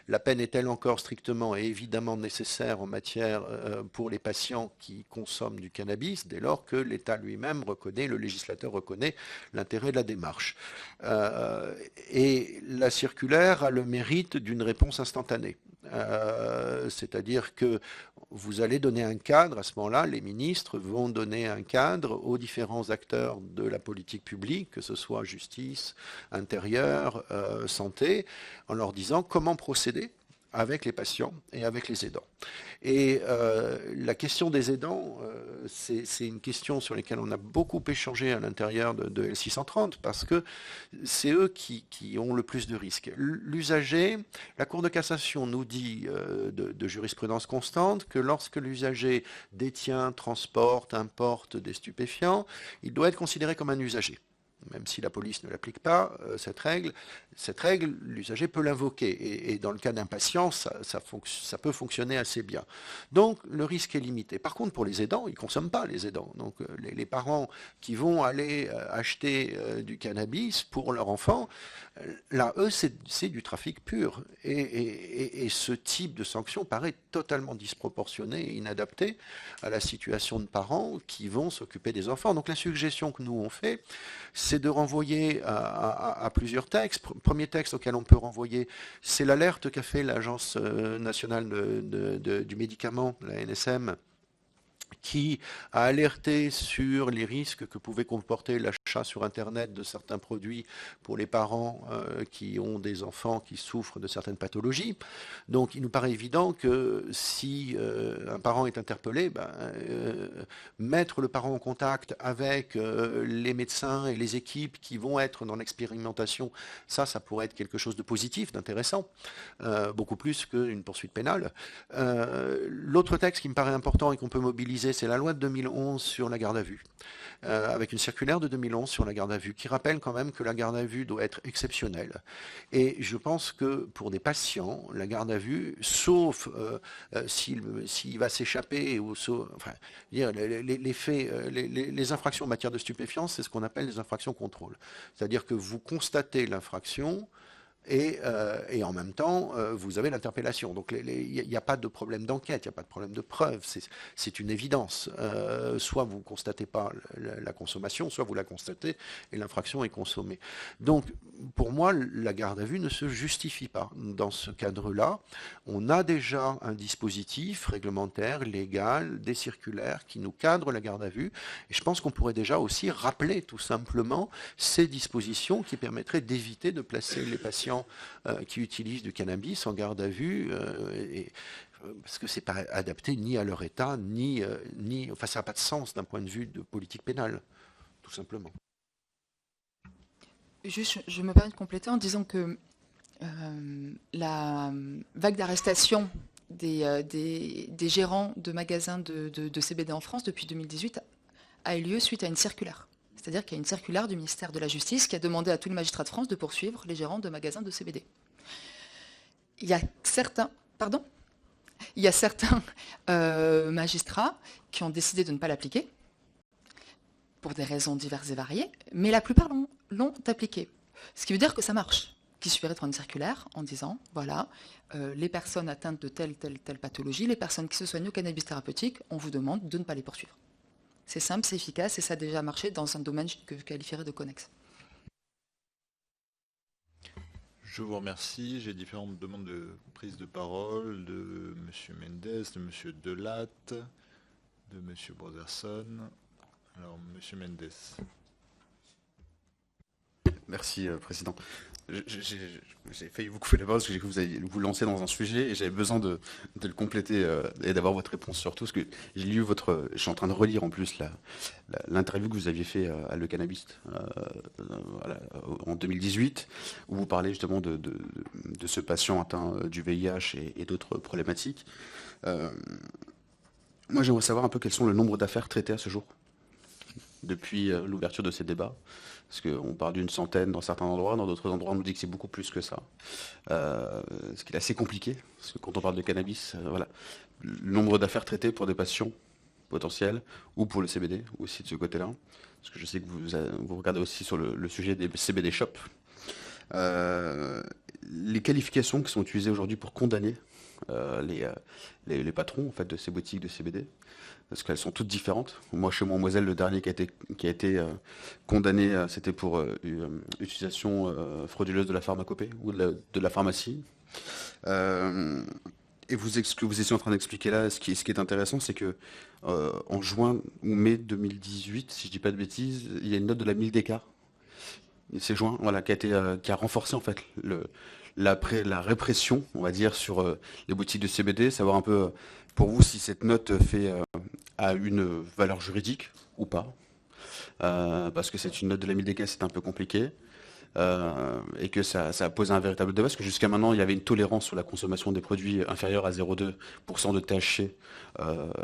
La peine est-elle encore strictement et évidemment nécessaire en matière pour les patients qui consomment du cannabis, dès lors que l'État lui-même reconnaît, le législateur reconnaît l'intérêt de la démarche. Et la circulaire a le mérite d'une réponse instantanée. C'est-à-dire que vous allez donner un cadre, à ce moment-là, les ministres vont donner un cadre aux différents acteurs de la politique publique, que ce soit justice, intérieur, santé, en leur disant comment procéder avec les patients et avec les aidants. Et la question des aidants, c'est une question sur laquelle on a beaucoup échangé à l'intérieur de L630 parce que c'est eux qui ont le plus de risques. L'usager, la Cour de cassation nous dit de jurisprudence constante que lorsque l'usager détient, transporte, importe des stupéfiants, il doit être considéré comme un usager. même si la police ne l'applique pas, cette règle, l'usager peut l'invoquer. Et dans le cas d'impatience, ça peut fonctionner assez bien. Donc, le risque est limité. Par contre, pour les aidants, ils ne consomment pas, les aidants. Donc, les parents qui vont aller acheter du cannabis pour leur enfant, là, eux, c'est du trafic pur. Et ce type de sanction paraît totalement disproportionné et inadapté à la situation de parents qui vont s'occuper des enfants. Donc la suggestion que nous on fait, c'est de renvoyer à plusieurs textes. Premier texte auquel on peut renvoyer, c'est l'alerte qu'a fait l'Agence nationale du médicament, la NSM, qui a alerté sur les risques que pouvait comporter l'achat sur Internet de certains produits pour les parents qui ont des enfants qui souffrent de certaines pathologies. Donc il nous paraît évident que si un parent est interpellé, mettre le parent en contact avec les médecins et les équipes qui vont être dans l'expérimentation, ça pourrait être quelque chose de positif, d'intéressant, beaucoup plus qu'une poursuite pénale. L'autre texte qui me paraît important et qu'on peut mobiliser, c'est la loi de 2011 sur la garde à vue, avec une circulaire de 2011 sur la garde à vue, qui rappelle quand même que la garde à vue doit être exceptionnelle. Et je pense que pour des patients, la garde à vue, sauf s'il va s'échapper, ou enfin, les faits, les infractions en matière de stupéfiants, c'est ce qu'on appelle les infractions contrôle. C'est-à-dire que vous constatez l'infraction, et en même temps, vous avez l'interpellation. Donc il n'y a pas de problème d'enquête, il n'y a pas de problème de preuve, c'est une évidence. Soit vous ne constatez pas la consommation, soit vous la constatez et l'infraction est consommée. Donc pour moi, la garde à vue ne se justifie pas. Dans ce cadre-là, on a déjà un dispositif réglementaire, légal, des circulaires qui nous cadrent la garde à vue. Et je pense qu'on pourrait déjà aussi rappeler tout simplement ces dispositions qui permettraient d'éviter de placer les patients qui utilisent du cannabis en garde à vue, parce que c'est pas adapté ni à leur état, enfin ça n'a pas de sens d'un point de vue de politique pénale, tout simplement. Juste, je me permets de compléter en disant que la vague d'arrestation des gérants de magasins de CBD en France depuis 2018 a eu lieu suite à une circulaire. C'est-à-dire qu'il y a une circulaire du ministère de la Justice qui a demandé à tous les magistrats de France de poursuivre les gérants de magasins de CBD. Il y a certains magistrats qui ont décidé de ne pas l'appliquer, pour des raisons diverses et variées, mais la plupart l'ont appliqué. Ce qui veut dire que ça marche. Qu'il suffirait de prendre une circulaire en disant, voilà, les personnes atteintes de telle pathologie, les personnes qui se soignent au cannabis thérapeutique, on vous demande de ne pas les poursuivre. C'est simple, c'est efficace et ça a déjà marché dans un domaine que je qualifierais de connexe. Je vous remercie. J'ai différentes demandes de prise de parole de M. Mendes, de M. Delatte, de M. Brotherson. Alors, M. Mendes. Merci, Président. J'ai failli vous couper la parole parce que j'ai cru que vous alliez vous lancer dans un sujet et j'avais besoin de le compléter et d'avoir votre réponse surtout. Parce que j'ai lu je suis en train de relire en plus l'interview que vous aviez fait à Le Cannabis en 2018, où vous parlez justement de ce patient atteint du VIH et d'autres problématiques. Moi, j'aimerais savoir un peu quels sont le nombre d'affaires traitées à ce jour, depuis l'ouverture de ces débats. Parce qu'on parle d'une centaine dans certains endroits, dans d'autres endroits on nous dit que c'est beaucoup plus que ça. Ce qui est assez compliqué, parce que quand on parle de cannabis, voilà, le nombre d'affaires traitées pour des patients potentiels, ou pour le CBD, aussi de ce côté-là. Parce que je sais que vous regardez aussi sur le sujet des CBD shops. Les qualifications qui sont utilisées aujourd'hui pour condamner les patrons en fait, de ces boutiques de CBD, parce qu'elles sont toutes différentes. Moi, chez Moselle, le dernier qui a été condamné, c'était pour utilisation frauduleuse de la pharmacopée ou de la pharmacie. Et ce que vous étiez en train d'expliquer là, ce qui est intéressant, c'est que en juin ou mai 2018, si je dis pas de bêtises, il y a une note de la Mildeca. C'est juin, voilà, qui a renforcé en fait la répression, on va dire, sur les boutiques de CBD, savoir un peu pour vous si cette note a une valeur juridique ou pas, parce que c'est une note de la Mildeca, c'est un peu compliqué, et que ça a posé un véritable débat, parce que jusqu'à maintenant, il y avait une tolérance sur la consommation des produits inférieurs à 0,2% de THC,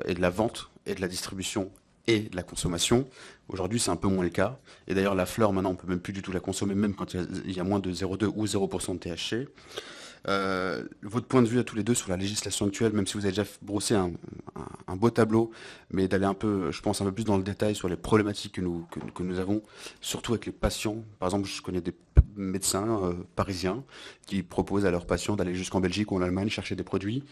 et de la vente et de la distribution et la consommation. Aujourd'hui, c'est un peu moins le cas. Et d'ailleurs, la fleur, maintenant, on peut même plus du tout la consommer, même quand il y a moins de 0,2 ou 0% de THC. Votre point de vue à tous les deux sur la législation actuelle, même si vous avez déjà brossé un beau tableau, mais d'aller un peu, je pense, un peu plus dans le détail sur les problématiques que nous avons, surtout avec les patients. Par exemple, je connais des médecins parisiens qui proposent à leurs patients d'aller jusqu'en Belgique ou en Allemagne chercher des produits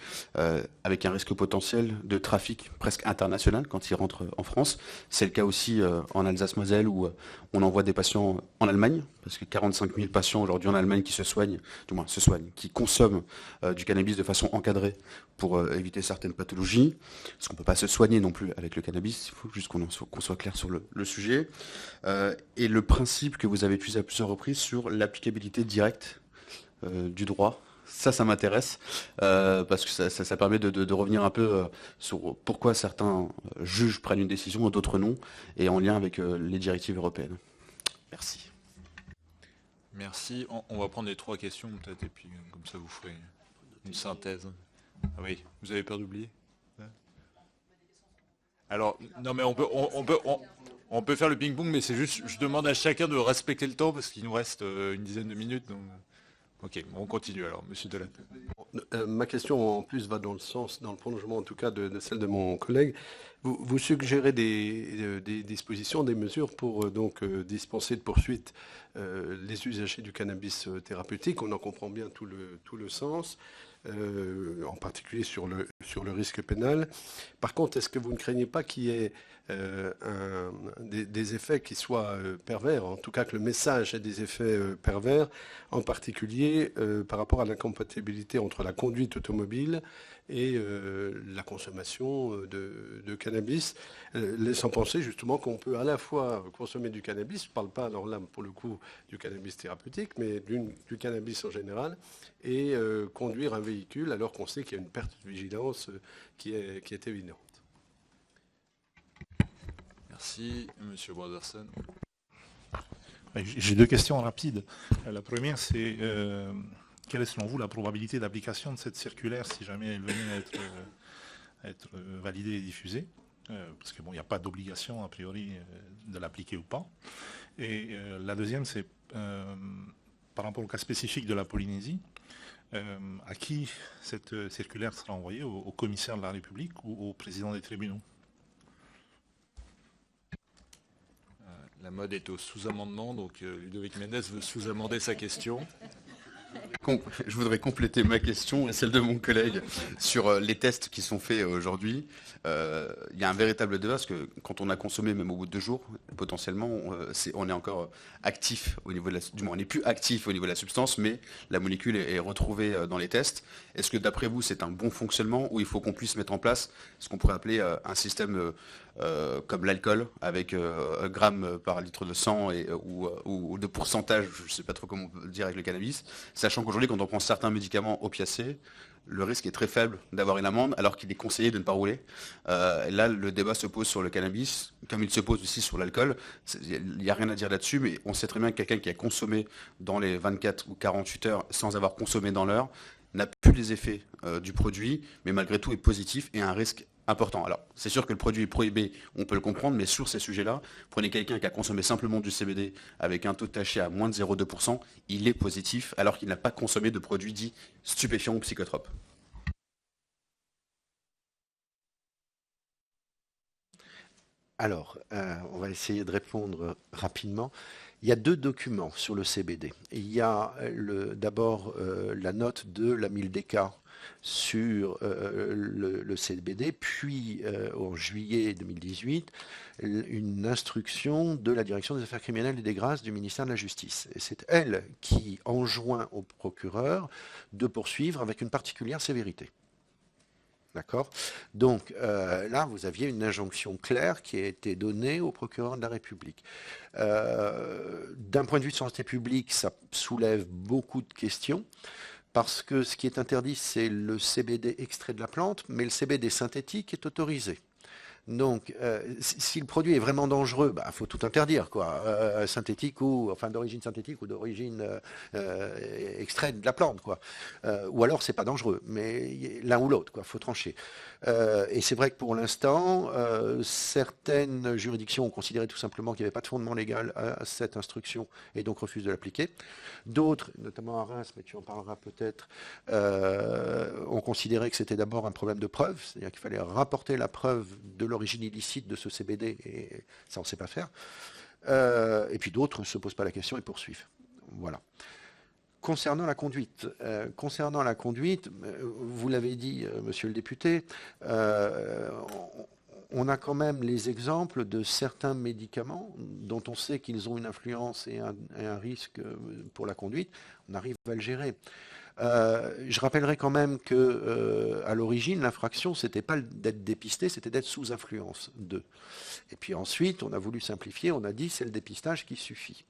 avec un risque potentiel de trafic presque international quand ils rentrent en France. C'est le cas aussi en Alsace-Moselle où on envoie des patients en Allemagne, parce que 45 000 patients aujourd'hui en Allemagne qui qui consomment du cannabis de façon encadrée pour éviter certaines pathologies. Parce qu'on ne peut pas se soigner non plus avec le cannabis, il faut juste qu'on soit clair sur le sujet. Et le principe que vous avez utilisé à plusieurs reprises sur l'applicabilité directe du droit. Ça m'intéresse, parce que ça permet de revenir un peu sur pourquoi certains juges prennent une décision et d'autres non, et en lien avec les directives européennes. Merci. Merci. On va prendre les 3 questions peut-être, et puis comme ça vous ferez une synthèse. Ah oui, vous avez peur d'oublier? Alors, non mais on peut faire le ping-pong, mais c'est juste, je demande à chacun de respecter le temps, parce qu'il nous reste une dizaine de minutes. Donc... Ok, on continue alors, monsieur Delatte. Ma question en plus va dans le prolongement en tout cas de celle de mon collègue. Vous suggérez des dispositions, des mesures pour dispenser de poursuite les usagers du cannabis thérapeutique. On en comprend bien tout le sens, en particulier sur le risque pénal. Par contre, est-ce que vous ne craignez pas qu'il y ait des effets qui soient pervers, en tout cas que le message ait des effets pervers, en particulier par rapport à l'incompatibilité entre la conduite automobile et la consommation de cannabis, laissant penser justement qu'on peut à la fois consommer du cannabis, je ne parle pas alors là pour le coup du cannabis thérapeutique, mais du cannabis en général, et conduire un véhicule alors qu'on sait qu'il y a une perte de vigilance qui est évidente. Merci, monsieur Brodersen. J'ai 2 questions rapides. La première, c'est quelle est selon vous la probabilité d'application de cette circulaire si jamais elle venait à être validée et diffusée? Parce qu'il n'y a pas d'obligation a priori de l'appliquer ou pas. Et la deuxième, c'est par rapport au cas spécifique de la Polynésie, à qui cette circulaire sera envoyée, au commissaire de la République ou au président des tribunaux? La mode est au sous-amendement, donc Ludovic Mendes veut sous-amender sa question. Je voudrais compléter ma question et celle de mon collègue sur les tests qui sont faits aujourd'hui. Il y a un véritable débat parce que quand on a consommé, même au bout de 2 jours, potentiellement, on est encore actif au niveau de du moins on n'est plus actif au niveau de la substance, mais la molécule est retrouvée dans les tests. Est-ce que d'après vous, c'est un bon fonctionnement ou il faut qu'on puisse mettre en place ce qu'on pourrait appeler un système comme l'alcool avec grammes par litre de sang ou de pourcentage, je ne sais pas trop comment on peut dire avec le cannabis, sachant qu'aujourd'hui, quand on prend certains médicaments opiacés, le risque est très faible d'avoir une amende, alors qu'il est conseillé de ne pas rouler. Là, le débat se pose sur le cannabis, comme il se pose aussi sur l'alcool. Il n'y a rien à dire là-dessus, mais on sait très bien que quelqu'un qui a consommé dans les 24 ou 48 heures sans avoir consommé dans l'heure n'a plus les effets du produit, mais malgré tout est positif et a un risque important. Alors, c'est sûr que le produit est prohibé, on peut le comprendre, mais sur ces sujets-là, prenez quelqu'un qui a consommé simplement du CBD avec un taux de THC à moins de 0,2%, il est positif, alors qu'il n'a pas consommé de produits dits stupéfiants ou psychotropes. Alors, on va essayer de répondre rapidement. Il y a 2 documents sur le CBD. Il y a d'abord la note de la MILDECA sur le CBD, puis en juillet 2018, une instruction de la Direction des affaires criminelles et des grâces du ministère de la Justice. Et c'est elle qui enjoint au procureur de poursuivre avec une particulière sévérité. D'accord? Donc là, vous aviez une injonction claire qui a été donnée au procureur de la République. D'un point de vue de santé publique, ça soulève beaucoup de questions, parce que ce qui est interdit, c'est le CBD extrait de la plante, mais le CBD synthétique est autorisé. Donc, si le produit est vraiment dangereux, il faut tout interdire, quoi. Synthétique ou, enfin, d'origine synthétique ou d'origine extraite de la plante, quoi. Ou alors, c'est pas dangereux, mais l'un ou l'autre, quoi. Faut trancher. Et c'est vrai que pour l'instant, certaines juridictions ont considéré tout simplement qu'il n'y avait pas de fondement légal à cette instruction et donc refusent de l'appliquer. D'autres, notamment à Reims, mais tu en parleras peut-être, ont considéré que c'était d'abord un problème de preuve, c'est-à-dire qu'il fallait rapporter la preuve de l'origine illicite de ce CBD, et ça on ne sait pas faire. Et puis d'autres ne se posent pas la question et poursuivent. Voilà. Concernant la conduite, vous l'avez dit, monsieur le député, on a quand même les exemples de certains médicaments dont on sait qu'ils ont une influence et un risque pour la conduite. On arrive à le gérer. Je rappellerai quand même que à l'origine, l'infraction, c'était pas d'être dépisté, c'était d'être sous influence d'eux. Et puis ensuite, on a voulu simplifier, on a dit c'est le dépistage qui suffit.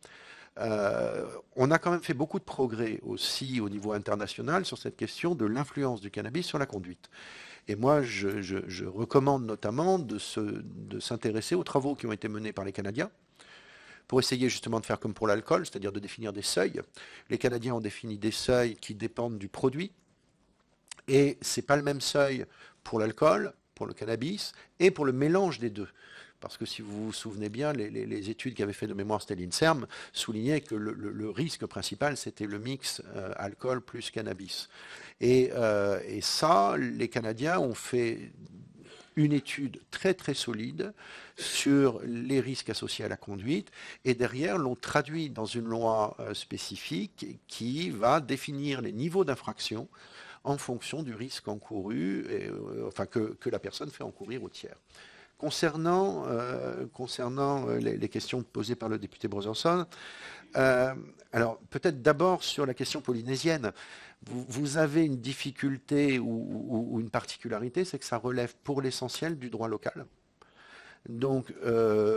On a quand même fait beaucoup de progrès aussi au niveau international sur cette question de l'influence du cannabis sur la conduite. Et moi, je recommande notamment de s'intéresser aux travaux qui ont été menés par les Canadiens pour essayer justement de faire comme pour l'alcool, c'est-à-dire de définir des seuils. Les Canadiens ont défini des seuils qui dépendent du produit. Et ce n'est pas le même seuil pour l'alcool, pour le cannabis et pour le mélange des deux. Parce que si vous vous souvenez bien, les études qu'avait fait de mémoire c'était l'INSERM soulignaient que le risque principal, c'était le mix alcool plus cannabis. Et ça, les Canadiens ont fait une étude très très solide sur les risques associés à la conduite et derrière l'ont traduit dans une loi spécifique qui va définir les niveaux d'infraction en fonction du risque encouru, que la personne fait encourir au tiers. Concernant les questions posées par le député Brezanson, alors peut-être d'abord sur la question polynésienne. Vous avez une difficulté ou une particularité, c'est que ça relève pour l'essentiel du droit local. Donc, je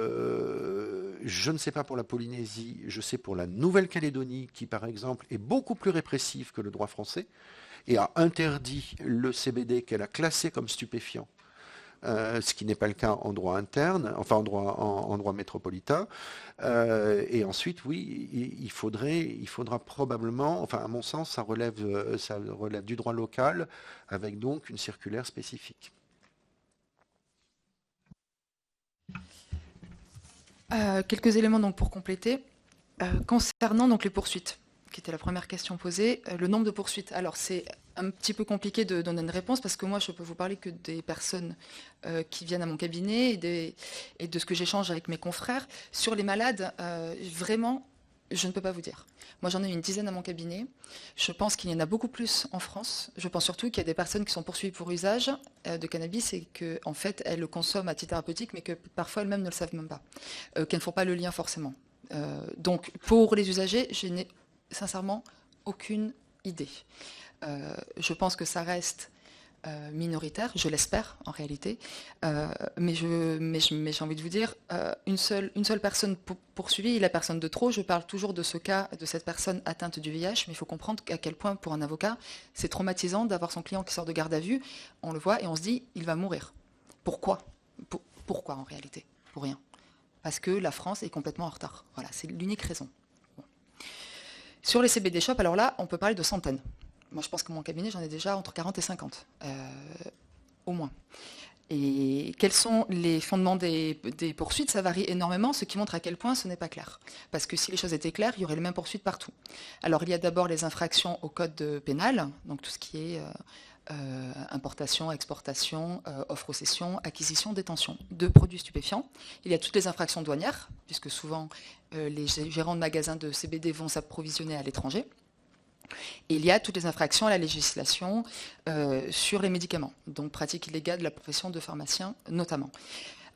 ne sais pas pour la Polynésie, je sais pour la Nouvelle-Calédonie, qui par exemple est beaucoup plus répressive que le droit français, et a interdit le CBD qu'elle a classé comme stupéfiant. Ce qui n'est pas le cas en droit interne, enfin en droit métropolitain. Et ensuite, oui, il faudra probablement, enfin à mon sens, ça relève du droit local, avec donc une circulaire spécifique. Quelques éléments donc pour compléter. Concernant donc les poursuites, qui était la première question posée, le nombre de poursuites. Alors c'est un petit peu compliqué de donner une réponse parce que moi je peux vous parler que des personnes qui viennent à mon cabinet et de ce que j'échange avec mes confrères. Sur les malades, vraiment, je ne peux pas vous dire. Moi j'en ai une dizaine à mon cabinet. Je pense qu'il y en a beaucoup plus en France. Je pense surtout qu'il y a des personnes qui sont poursuivies pour usage de cannabis et qu'en fait elles le consomment à titre thérapeutique mais que parfois elles-mêmes ne le savent même pas. Qu'elles ne font pas le lien forcément. Donc pour les usagers, je n'ai sincèrement aucune idée. Je pense que ça reste minoritaire, je l'espère en réalité, mais j'ai envie de vous dire, une seule personne poursuivie est la personne de trop. Je parle toujours de ce cas, de cette personne atteinte du VIH, mais il faut comprendre à quel point pour un avocat, c'est traumatisant d'avoir son client qui sort de garde à vue, on le voit et on se dit, il va mourir. Pourquoi ? Pourquoi en réalité ? Pour rien. Parce que la France est complètement en retard. Voilà, c'est l'unique raison. Bon. Sur les CBD shops, alors là, on peut parler de centaines. Moi, je pense que mon cabinet, j'en ai déjà entre 40 et 50, au moins. Et quels sont les fondements des poursuites ? Ça varie énormément, ce qui montre à quel point ce n'est pas clair. Parce que si les choses étaient claires, il y aurait les mêmes poursuites partout. Alors, il y a d'abord les infractions au code pénal, donc tout ce qui est importation, exportation, offre-cession, acquisition, détention de produits stupéfiants. Il y a toutes les infractions douanières, puisque souvent les gérants de magasins de CBD vont s'approvisionner à l'étranger. Et il y a toutes les infractions à la législation sur les médicaments, donc pratique illégale de la profession de pharmacien notamment.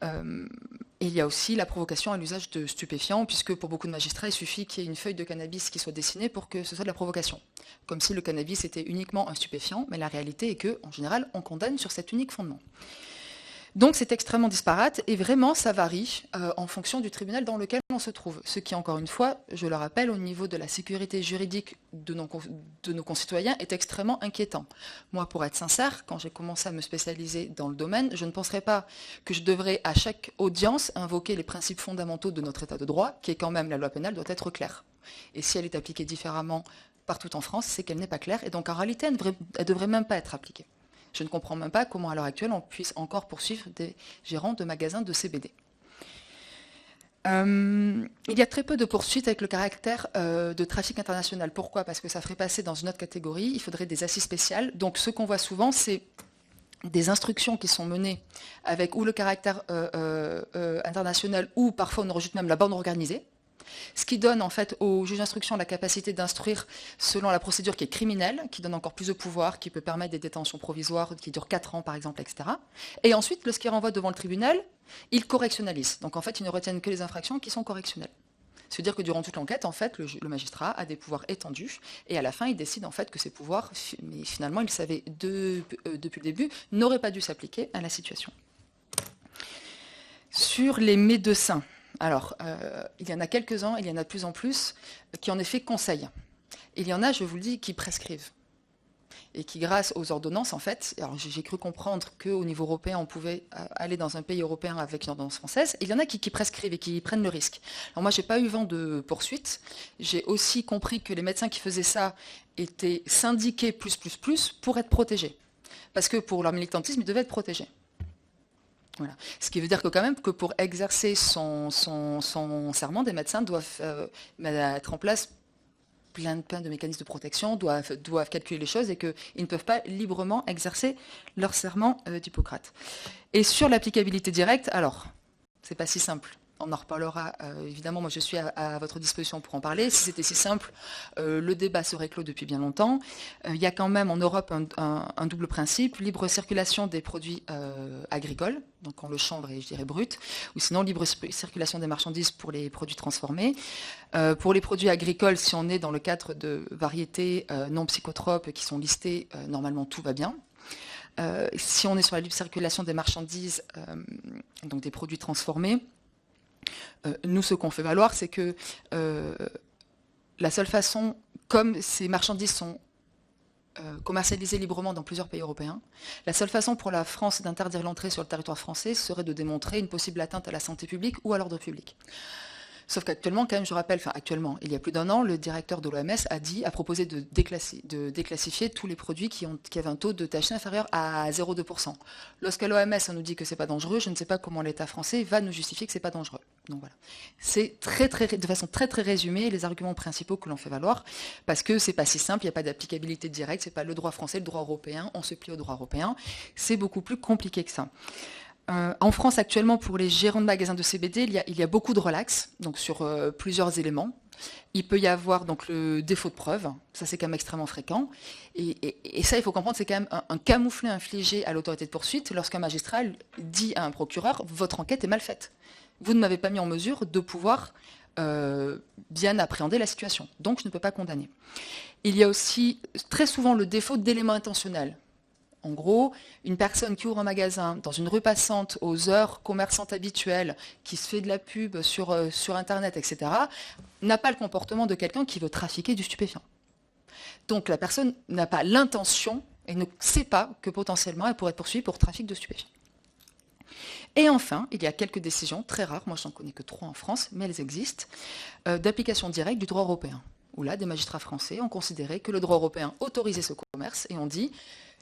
Et il y a aussi la provocation à l'usage de stupéfiants, puisque pour beaucoup de magistrats, il suffit qu'il y ait une feuille de cannabis qui soit dessinée pour que ce soit de la provocation. Comme si le cannabis était uniquement un stupéfiant, mais la réalité est qu'en général, on condamne sur cet unique fondement. Donc c'est extrêmement disparate et vraiment ça varie en fonction du tribunal dans lequel on se trouve. Ce qui, encore une fois, je le rappelle, au niveau de la sécurité juridique de nos concitoyens est extrêmement inquiétant. Moi, pour être sincère, quand j'ai commencé à me spécialiser dans le domaine, je ne penserais pas que je devrais à chaque audience invoquer les principes fondamentaux de notre état de droit, qui est quand même la loi pénale doit être claire. Et si elle est appliquée différemment partout en France, c'est qu'elle n'est pas claire et donc en réalité elle ne devrait même pas être appliquée. Je ne comprends même pas comment à l'heure actuelle on puisse encore poursuivre des gérants de magasins de CBD. Il y a très peu de poursuites avec le caractère de trafic international. Pourquoi ? Parce que ça ferait passer dans une autre catégorie, il faudrait des assises spéciales. Donc ce qu'on voit souvent, c'est des instructions qui sont menées avec ou le caractère international ou parfois on rejoute même la bande organisée. Ce qui donne en fait au juge d'instruction la capacité d'instruire selon la procédure qui est criminelle, qui donne encore plus de pouvoir, qui peut permettre des détentions provisoires qui durent 4 ans par exemple, etc. Et ensuite, lorsqu'il renvoie devant le tribunal, il correctionnalise. Donc en fait, ils ne retiennent que les infractions qui sont correctionnelles. C'est-à-dire que durant toute l'enquête, en fait, le magistrat a des pouvoirs étendus et à la fin, il décide en fait que ces pouvoirs, mais finalement, il savait depuis le début, n'auraient pas dû s'appliquer à la situation. Sur les médecins. Alors, il y en a quelques-uns, il y en a de plus en plus, qui en effet conseillent. Il y en a, je vous le dis, qui prescrivent. Et qui, grâce aux ordonnances, en fait, alors j'ai cru comprendre qu'au niveau européen, on pouvait aller dans un pays européen avec une ordonnance française. Il y en a qui prescrivent et qui prennent le risque. Alors moi, je n'ai pas eu vent de poursuite. J'ai aussi compris que les médecins qui faisaient ça étaient syndiqués pour être protégés. Parce que pour leur militantisme, ils devaient être protégés. Voilà. Ce qui veut dire que quand même que pour exercer son serment, des médecins doivent mettre en place plein de mécanismes de protection, doivent calculer les choses et qu'ils ne peuvent pas librement exercer leur serment d'Hippocrate. Et sur l'applicabilité directe, alors, c'est pas si simple. On en reparlera, évidemment, moi je suis à votre disposition pour en parler. Si c'était si simple, le débat serait clos depuis bien longtemps. Il y a quand même en Europe un double principe, libre circulation des produits agricoles, donc en le chanvre et je dirais brut, ou sinon libre circulation des marchandises pour les produits transformés. Pour les produits agricoles, si on est dans le cadre de variétés non psychotropes qui sont listées, normalement tout va bien. Si on est sur la libre circulation des marchandises, donc des produits transformés, nous, ce qu'on fait valoir, c'est que la seule façon, comme ces marchandises sont commercialisées librement dans plusieurs pays européens, la seule façon pour la France d'interdire l'entrée sur le territoire français serait de démontrer une possible atteinte à la santé publique ou à l'ordre public. Sauf qu'actuellement, quand même, je rappelle, il y a plus d'1 an, le directeur de l'OMS a proposé de déclassifier tous les produits qui avaient un taux de THC inférieur à 0,2%. Lorsqu'à l'OMS, on nous dit que c'est pas dangereux, je ne sais pas comment l'État français va nous justifier que c'est pas dangereux. Donc voilà. C'est de façon très très résumée les arguments principaux que l'on fait valoir, parce que c'est pas si simple, il n'y a pas d'applicabilité directe, c'est pas le droit français, le droit européen, on se plie au droit européen. C'est beaucoup plus compliqué que ça. En France, actuellement, pour les gérants de magasins de CBD, il y a beaucoup de relax, donc sur plusieurs éléments. Il peut y avoir donc le défaut de preuve, ça c'est quand même extrêmement fréquent. Et ça, il faut comprendre, c'est quand même un camouflet infligé à l'autorité de poursuite lorsqu'un magistrat dit à un procureur « votre enquête est mal faite. Vous ne m'avez pas mis en mesure de pouvoir bien appréhender la situation, donc je ne peux pas condamner ». Il y a aussi très souvent le défaut d'éléments intentionnels. En gros, une personne qui ouvre un magasin dans une rue passante aux heures commerçantes habituelles, qui se fait de la pub sur Internet, etc., n'a pas le comportement de quelqu'un qui veut trafiquer du stupéfiant. Donc la personne n'a pas l'intention et ne sait pas que potentiellement elle pourrait être poursuivie pour trafic de stupéfiants. Et enfin, il y a quelques décisions très rares, moi je n'en connais que 3 en France, mais elles existent, d'application directe du droit européen, où là, des magistrats français ont considéré que le droit européen autorisait ce commerce et ont dit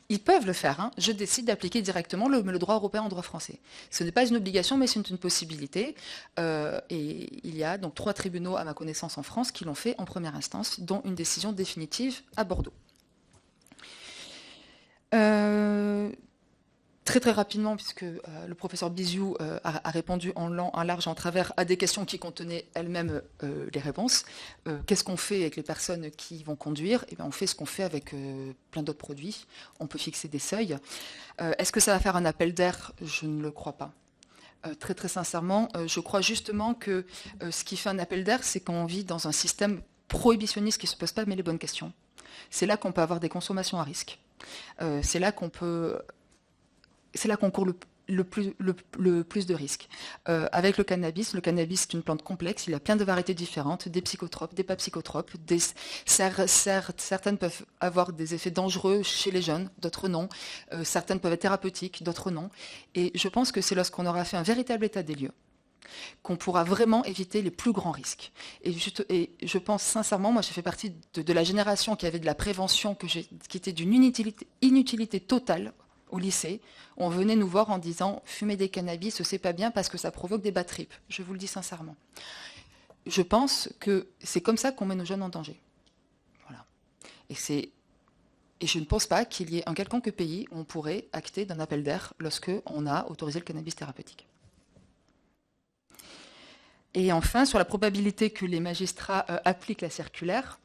ils peuvent le faire, hein. Je décide d'appliquer directement le droit européen en droit français. Ce n'est pas une obligation, mais c'est une possibilité. Et il y a donc 3 tribunaux, à ma connaissance, en France, qui l'ont fait en première instance, dont une décision définitive à Bordeaux. Très très rapidement, puisque le professeur Biziou a répondu en large et en travers à des questions qui contenaient elles-mêmes les réponses. Qu'est-ce qu'on fait avec les personnes qui vont conduire ? Eh bien, on fait ce qu'on fait avec plein d'autres produits. On peut fixer des seuils. Est-ce que ça va faire un appel d'air ? Je ne le crois pas. Très très sincèrement, je crois justement que ce qui fait un appel d'air, c'est qu'on vit dans un système prohibitionniste qui ne se pose pas mais les bonnes questions. C'est là qu'on peut avoir des consommations à risque. C'est là qu'on court le plus de risques. Avec le cannabis est une plante complexe, il y a plein de variétés différentes, des psychotropes, des pas psychotropes, certaines peuvent avoir des effets dangereux chez les jeunes, d'autres non, certaines peuvent être thérapeutiques, d'autres non. Et je pense que c'est lorsqu'on aura fait un véritable état des lieux qu'on pourra vraiment éviter les plus grands risques. Et je pense sincèrement, moi j'ai fait partie de la génération qui avait de la prévention, qui était d'une inutilité totale au lycée. On venait nous voir en disant « fumer des cannabis, c'est pas bien parce que ça provoque des bad trips ». Je vous le dis sincèrement. Je pense que c'est comme ça qu'on met nos jeunes en danger. Voilà. Et je ne pense pas qu'il y ait un quelconque pays où on pourrait acter d'un appel d'air lorsqu'on a autorisé le cannabis thérapeutique. Et enfin, sur la probabilité que les magistrats appliquent la circulaire,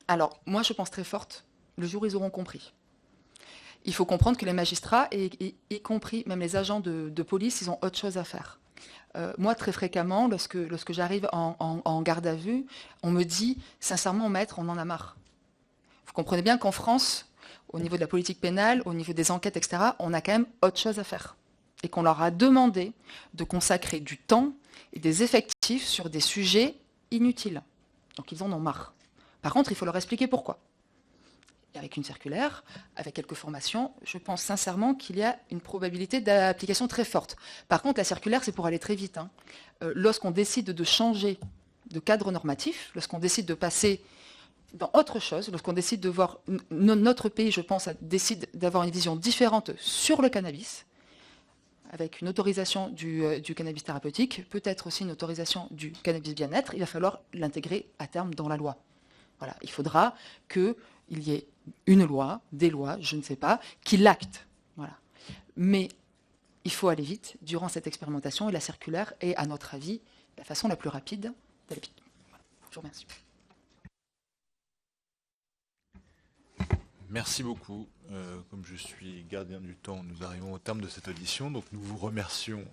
alors moi je pense très forte, le jour où ils auront compris. Il faut comprendre que les magistrats, y compris même les agents de police, ils ont autre chose à faire. Moi, très fréquemment, lorsque j'arrive en garde à vue, on me dit, sincèrement, maître, on en a marre. Vous comprenez bien qu'en France, au niveau de la politique pénale, au niveau des enquêtes, etc., on a quand même autre chose à faire. Et qu'on leur a demandé de consacrer du temps et des effectifs sur des sujets inutiles. Donc ils en ont marre. Par contre, il faut leur expliquer pourquoi. Et avec une circulaire, avec quelques formations, je pense sincèrement qu'il y a une probabilité d'application très forte. Par contre, la circulaire, c'est pour aller très vite. Lorsqu'on décide de changer de cadre normatif, lorsqu'on décide de passer dans autre chose, lorsqu'on décide de voir notre pays, je pense, décide d'avoir une vision différente sur le cannabis, avec une autorisation du cannabis thérapeutique, peut-être aussi une autorisation du cannabis bien-être, il va falloir l'intégrer à terme dans la loi. Voilà, il faudra qu'il y ait une loi, des lois, je ne sais pas, qui l'actent. Voilà. Mais il faut aller vite durant cette expérimentation et la circulaire est, à notre avis, la façon la plus rapide d'aller vite. Voilà. Je vous remercie. Merci beaucoup. Comme je suis gardien du temps, nous arrivons au terme de cette audition. Donc nous vous remercions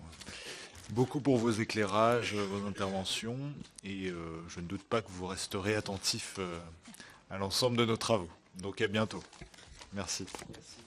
beaucoup pour vos éclairages, vos interventions. Et je ne doute pas que vous resterez attentifs à l'ensemble de nos travaux. Donc à bientôt. Merci. Merci.